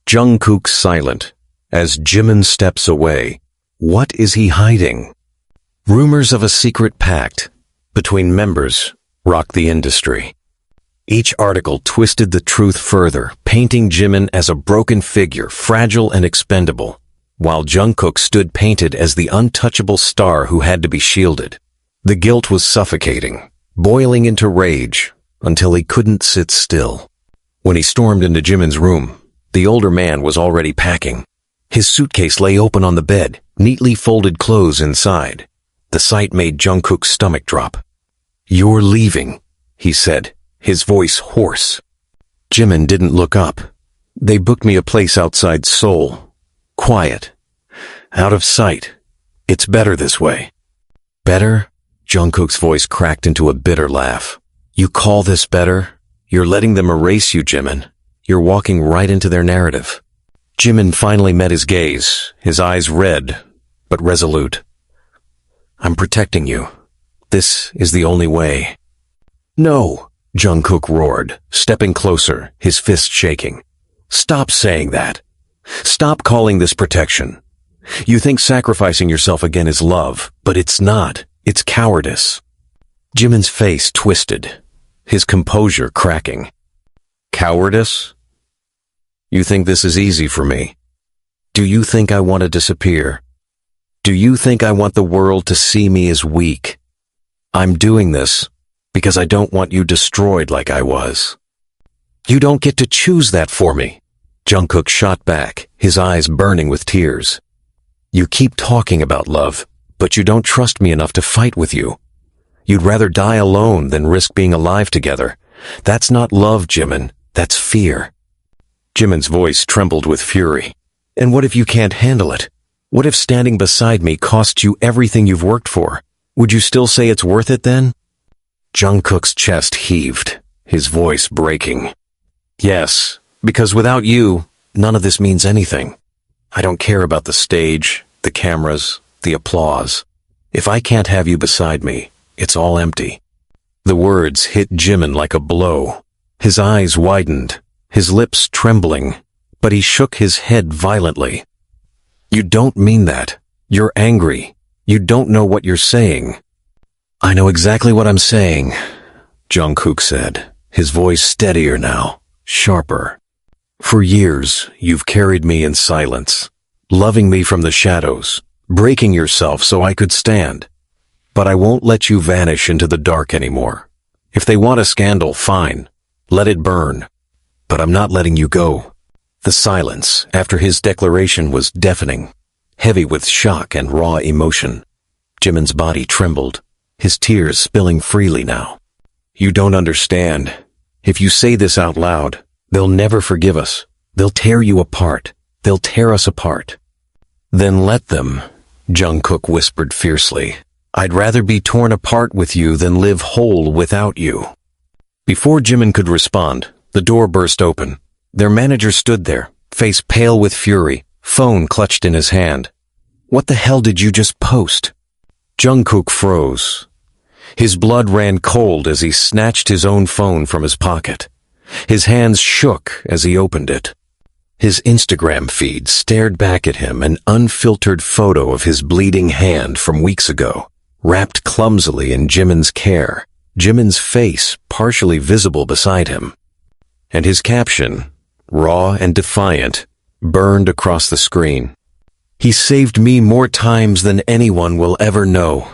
Jungkook silent. As Jimin steps away, what is he hiding? Rumors of a secret pact between members rocked the industry. Each article twisted the truth further, painting Jimin as a broken figure, fragile and expendable, while Jungkook stood painted as the untouchable star who had to be shielded. The guilt was suffocating, boiling into rage, until he couldn't sit still. When he stormed into Jimin's room, the older man was already packing. His suitcase lay open on the bed, neatly folded clothes inside. The sight made Jungkook's stomach drop. You're leaving, he said, his voice hoarse. Jimin didn't look up. They booked me a place outside Seoul. Quiet. Out of sight. It's better this way. Better? Jungkook's voice cracked into a bitter laugh. You call this better? You're letting them erase you, Jimin. You're walking right into their narrative. Jimin finally met his gaze, his eyes red, but resolute. I'm protecting you. This is the only way. No, Jungkook roared, stepping closer, his fist shaking. Stop saying that. Stop calling this protection. You think sacrificing yourself again is love, but it's not. It's cowardice. Jimin's face twisted, his composure cracking. Cowardice? You think this is easy for me? Do you think I want to disappear? Do you think I want the world to see me as weak? I'm doing this because I don't want you destroyed like I was. You don't get to choose that for me. Jungkook shot back, his eyes burning with tears. You keep talking about love, but you don't trust me enough to fight with you. You'd rather die alone than risk being alive together. That's not love, Jimin. That's fear. Jimin's voice trembled with fury. And what if you can't handle it? What if standing beside me costs you everything you've worked for? Would you still say it's worth it then? Jungkook's chest heaved, his voice breaking. Yes, because without you, none of this means anything. I don't care about the stage, the cameras, the applause. If I can't have you beside me, it's all empty. The words hit Jimin like a blow. His eyes widened, his lips trembling, but he shook his head violently. You don't mean that. You're angry. You don't know what you're saying. I know exactly what I'm saying, Jungkook said, his voice steadier now, sharper. For years, you've carried me in silence, loving me from the shadows, breaking yourself so I could stand. But I won't let you vanish into the dark anymore. If they want a scandal, fine. Let it burn. But I'm not letting you go. The silence after his declaration was deafening, heavy with shock and raw emotion. Jimin's body trembled, his tears spilling freely now. You don't understand. If you say this out loud, they'll never forgive us. They'll tear you apart. They'll tear us apart. Then let them, Jungkook whispered fiercely. I'd rather be torn apart with you than live whole without you. Before Jimin could respond, the door burst open. Their manager stood there, face pale with fury, phone clutched in his hand. What the hell did you just post? Jungkook froze. His blood ran cold as he snatched his own phone from his pocket. His hands shook as he opened it. His Instagram feed stared back at him, an unfiltered photo of his bleeding hand from weeks ago, wrapped clumsily in Jimin's care, Jimin's face partially visible beside him. And his caption, raw and defiant, burned across the screen. He saved me more times than anyone will ever know,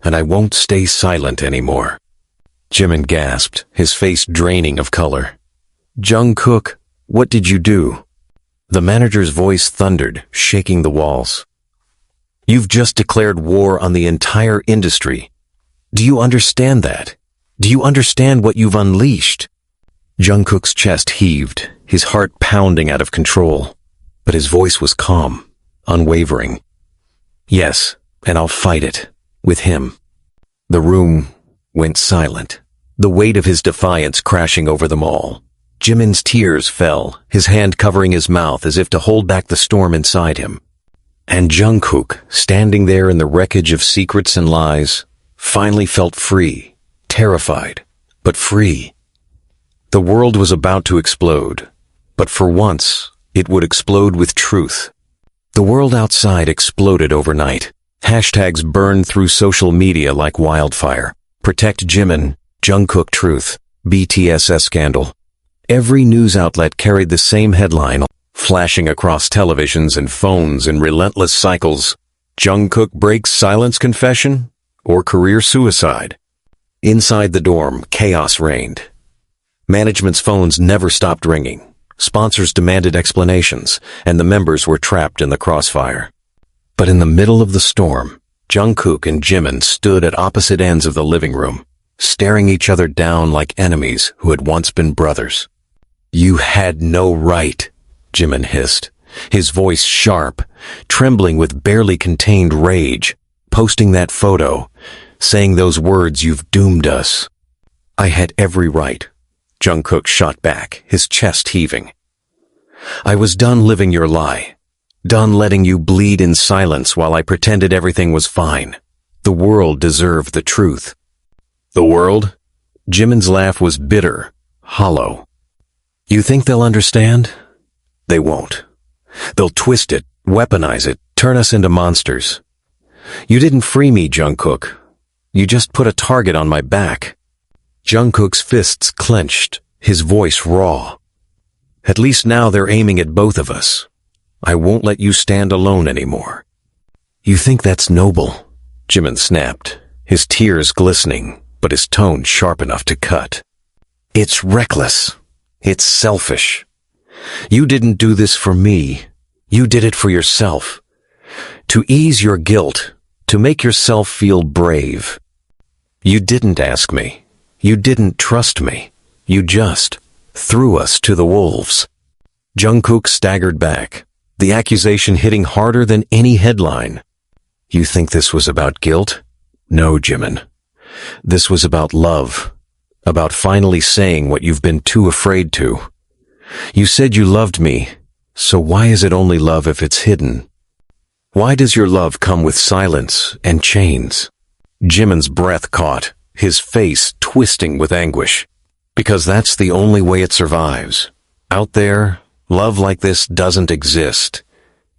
and I won't stay silent anymore. Jimin gasped, his face draining of color. Jungkook, what did you do? The manager's voice thundered, shaking the walls. You've just declared war on the entire industry. Do you understand that? Do you understand what you've unleashed? Jungkook's chest heaved, his heart pounding out of control, but his voice was calm, unwavering. Yes, and I'll fight it, with him. The room went silent, the weight of his defiance crashing over them all. Jimin's tears fell, his hand covering his mouth as if to hold back the storm inside him. And Jungkook, standing there in the wreckage of secrets and lies, finally felt free, terrified, but free. The world was about to explode, but for once, it would explode with truth. The world outside exploded overnight. Hashtags burned through social media like wildfire. Protect Jimin, Jungkook truth, BTSFF scandal. Every news outlet carried the same headline, flashing across televisions and phones in relentless cycles. Jungkook breaks silence confession or career suicide. Inside the dorm, chaos reigned. Management's phones never stopped ringing. Sponsors demanded explanations, and the members were trapped in the crossfire. But in the middle of the storm, Jungkook and Jimin stood at opposite ends of the living room, staring each other down like enemies who had once been brothers. You had no right, Jimin hissed, his voice sharp, trembling with barely contained rage, posting that photo, saying those words, you've doomed us. I had every right. Jungkook shot back, his chest heaving. I was done living your lie. Done letting you bleed in silence while I pretended everything was fine. The world deserved the truth. The world? Jimin's laugh was bitter, hollow. You think they'll understand? They won't. They'll twist it, weaponize it, turn us into monsters. You didn't free me, Jungkook. You just put a target on my back. Jungkook's fists clenched, his voice raw. At least now they're aiming at both of us. I won't let you stand alone anymore. You think that's noble? Jimin snapped, his tears glistening, but his tone sharp enough to cut. It's reckless. It's selfish. You didn't do this for me. You did it for yourself. To ease your guilt, to make yourself feel brave. You didn't ask me. You didn't trust me. You just threw us to the wolves. Jungkook staggered back, the accusation hitting harder than any headline. You think this was about guilt? No, Jimin. This was about love, about finally saying what you've been too afraid to. You said you loved me, so why is it only love if it's hidden? Why does your love come with silence and chains? Jimin's breath caught, his face twisting with anguish. Because that's the only way it survives. Out there, love like this doesn't exist.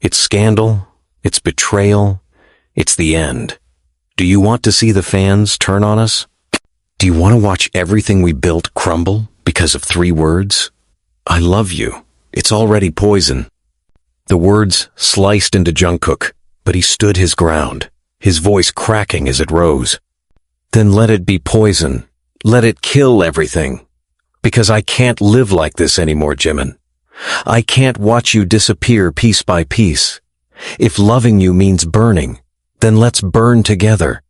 It's scandal, it's betrayal, it's the end. Do you want to see the fans turn on us? Do you want to watch everything we built crumble because of 3 words? I love you. It's already poison. The words sliced into Jungkook, but he stood his ground, his voice cracking as it rose. Then let it be poison. Let it kill everything. Because I can't live like this anymore, Jimin. I can't watch you disappear piece by piece. If loving you means burning, then let's burn together.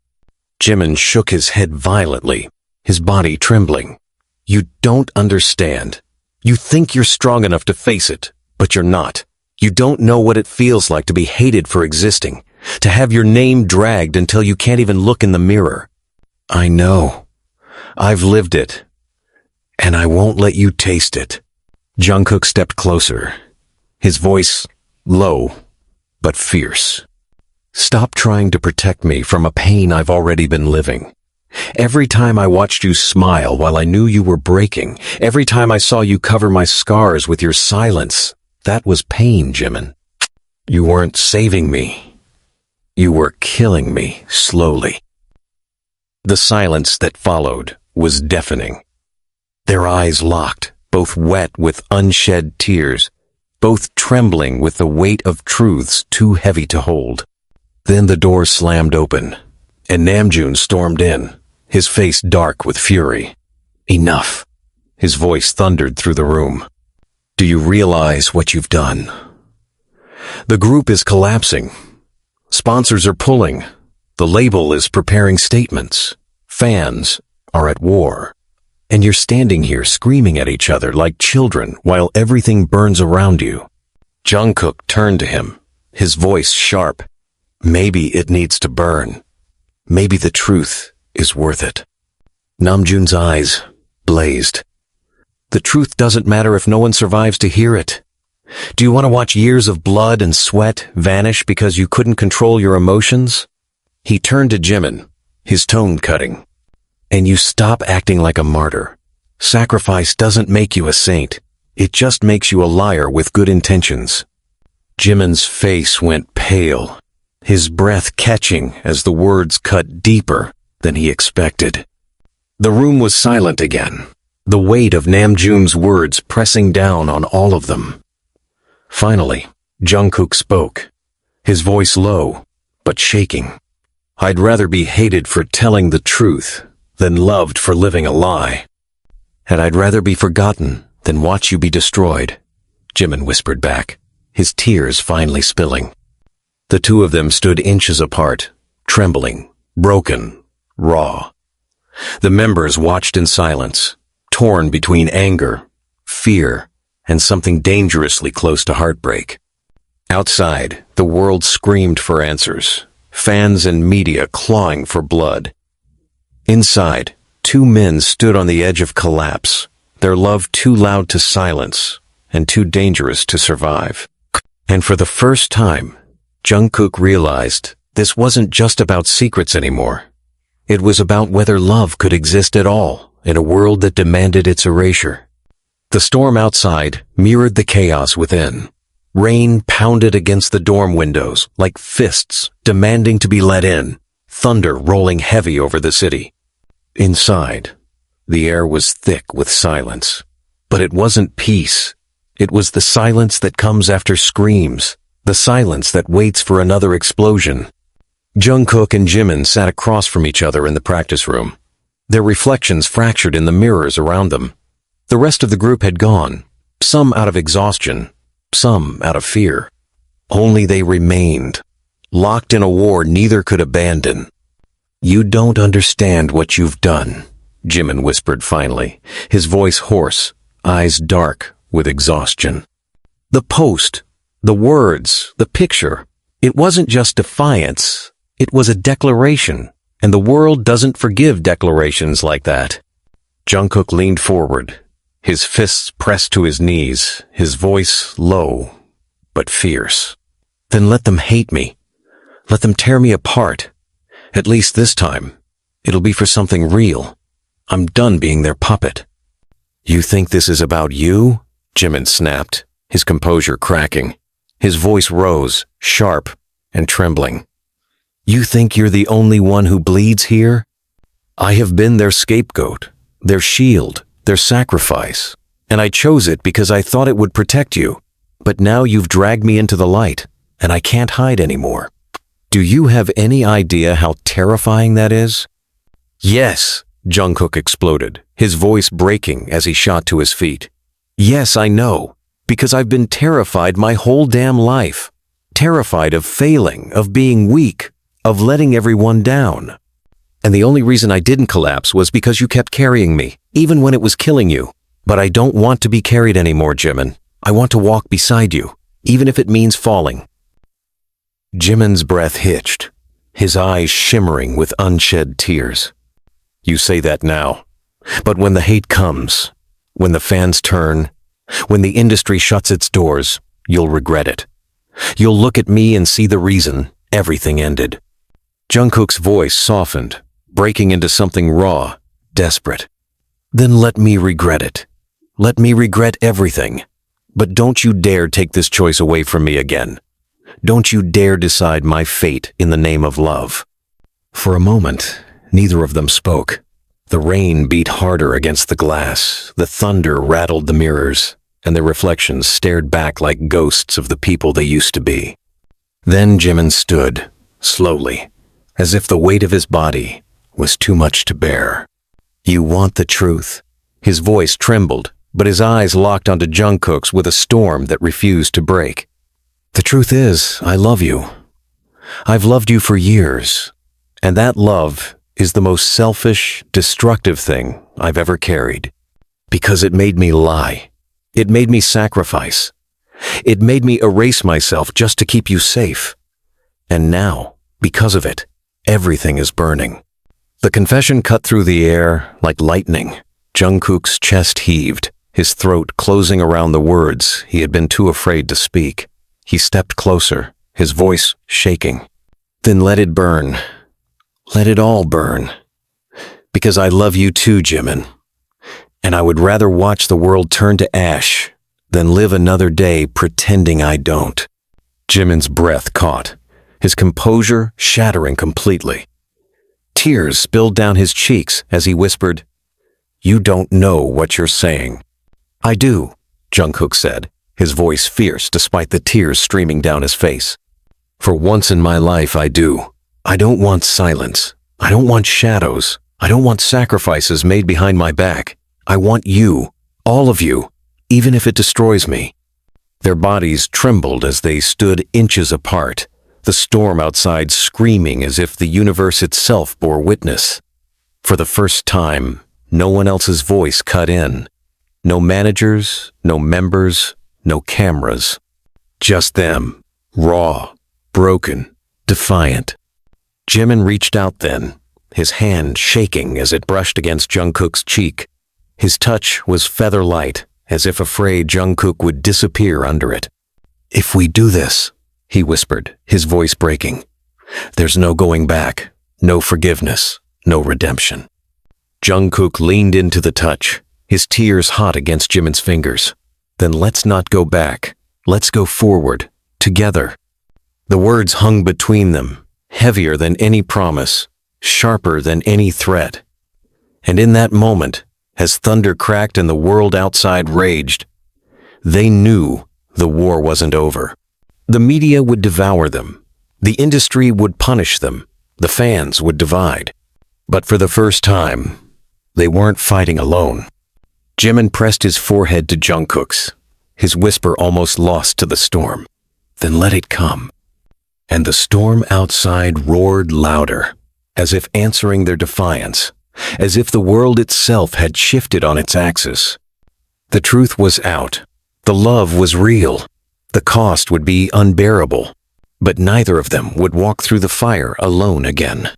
Jimin shook his head violently, his body trembling. You don't understand. You think you're strong enough to face it, but you're not. You don't know what it feels like to be hated for existing, to have your name dragged until you can't even look in the mirror. I know. I've lived it. And I won't let you taste it. Jungkook stepped closer, his voice low but fierce. Stop trying to protect me from a pain I've already been living. Every time I watched you smile while I knew you were breaking, every time I saw you cover my scars with your silence, that was pain, Jimin. You weren't saving me. You were killing me slowly. The silence that followed was deafening. Their eyes locked, both wet with unshed tears, both trembling with the weight of truths too heavy to hold. Then the door slammed open, and Namjoon stormed in, his face dark with fury. Enough. His voice thundered through the room. Do you realize what you've done? The group is collapsing. Sponsors are pulling. The label is preparing statements. Fans are at war. And you're standing here screaming at each other like children while everything burns around you. Jungkook turned to him, his voice sharp. Maybe it needs to burn. Maybe the truth is worth it. Namjoon's eyes blazed. The truth doesn't matter if no one survives to hear it. Do you want to watch years of blood and sweat vanish because you couldn't control your emotions? He turned to Jimin, his tone cutting. And you stop acting like a martyr. Sacrifice doesn't make you a saint. It just makes you a liar with good intentions. Jimin's face went pale, his breath catching as the words cut deeper than he expected. The room was silent again, the weight of Namjoon's words pressing down on all of them. Finally, Jungkook spoke, his voice low, but shaking. I'd rather be hated for telling the truth than loved for living a lie. And I'd rather be forgotten than watch you be destroyed, Jimin whispered back, his tears finally spilling. The two of them stood inches apart, trembling, broken, raw. The members watched in silence, torn between anger, fear, and something dangerously close to heartbreak. Outside, the world screamed for answers, fans and media clawing for blood. Inside, 2 men stood on the edge of collapse, their love too loud to silence and too dangerous to survive. And for the first time, Jungkook realized this wasn't just about secrets anymore. It was about whether love could exist at all in a world that demanded its erasure. The storm outside mirrored the chaos within. Rain pounded against the dorm windows like fists demanding to be let in, thunder rolling heavy over the city. Inside, the air was thick with silence. But it wasn't peace. It was the silence that comes after screams, the silence that waits for another explosion. Jungkook and Jimin sat across from each other in the practice room, their reflections fractured in the mirrors around them. The rest of the group had gone, some out of exhaustion, some out of fear. Only they remained, locked in a war neither could abandon. "You don't understand what you've done," Jimin whispered finally, his voice hoarse, eyes dark with exhaustion. The post, the words, the picture, it wasn't just defiance, it was a declaration, and the world doesn't forgive declarations like that. Jungkook leaned forward, his fists pressed to his knees, his voice low but fierce. "Then let them hate me. Let them tear me apart. At least this time, it'll be for something real. I'm done being their puppet." "You think this is about you?" Jimin snapped, his composure cracking. His voice rose, sharp and trembling. "You think you're the only one who bleeds here? I have been their scapegoat, their shield, their sacrifice, and I chose it because I thought it would protect you. But now you've dragged me into the light, and I can't hide anymore. Do you have any idea how terrifying that is?" "Yes," Jungkook exploded, his voice breaking as he shot to his feet. "Yes, I know, because I've been terrified my whole damn life. Terrified of failing, of being weak, of letting everyone down. And the only reason I didn't collapse was because you kept carrying me, even when it was killing you. But I don't want to be carried anymore, Jimin. I want to walk beside you, even if it means falling." Jimin's breath hitched, his eyes shimmering with unshed tears. "You say that now, but when the hate comes, when the fans turn, when the industry shuts its doors, you'll regret it. You'll look at me and see the reason everything ended." Jungkook's voice softened, breaking into something raw, desperate. "Then let me regret it. Let me regret everything. But don't you dare take this choice away from me again. Don't you dare decide my fate in the name of love." For a moment, neither of them spoke. The rain beat harder against the glass, the thunder rattled the mirrors, and their reflections stared back like ghosts of the people they used to be. Then Jimin stood, slowly, as if the weight of his body was too much to bear. "You want the truth?" His voice trembled, but his eyes locked onto Jungkook's with a storm that refused to break. "The truth is, I love you. I've loved you for years, and that love is the most selfish, destructive thing I've ever carried. Because it made me lie. It made me sacrifice. It made me erase myself just to keep you safe. And now, because of it, everything is burning." The confession cut through the air like lightning. Jungkook's chest heaved, his throat closing around the words he had been too afraid to speak. He stepped closer, his voice shaking. "Then let it burn. Let it all burn. Because I love you too, Jimin. And I would rather watch the world turn to ash than live another day pretending I don't." Jimin's breath caught, his composure shattering completely. Tears spilled down his cheeks as he whispered, "You don't know what you're saying." "I do," Jungkook said, his voice fierce despite the tears streaming down his face. "For once in my life, I do. I don't want silence. I don't want shadows. I don't want sacrifices made behind my back. I want you, all of you, even if it destroys me." Their bodies trembled as they stood inches apart, the storm outside screaming as if the universe itself bore witness. For the first time, no one else's voice cut in. No managers, no members, no cameras. Just them, raw, broken, defiant. Jimin reached out then, his hand shaking as it brushed against Jungkook's cheek. His touch was feather-light, as if afraid Jungkook would disappear under it. "If we do this," he whispered, his voice breaking, "there's no going back, no forgiveness, no redemption." Jungkook leaned into the touch, his tears hot against Jimin's fingers. "Then let's not go back. Let's go forward, together." The words hung between them, heavier than any promise, sharper than any threat. And in that moment, as thunder cracked and the world outside raged, they knew the war wasn't over. The media would devour them. The industry would punish them. The fans would divide. But for the first time, they weren't fighting alone. Jimin pressed his forehead to Jungkook's, his whisper almost lost to the storm. "Then let it come." And the storm outside roared louder, as if answering their defiance, as if the world itself had shifted on its axis. The truth was out. The love was real. The cost would be unbearable. But neither of them would walk through the fire alone again.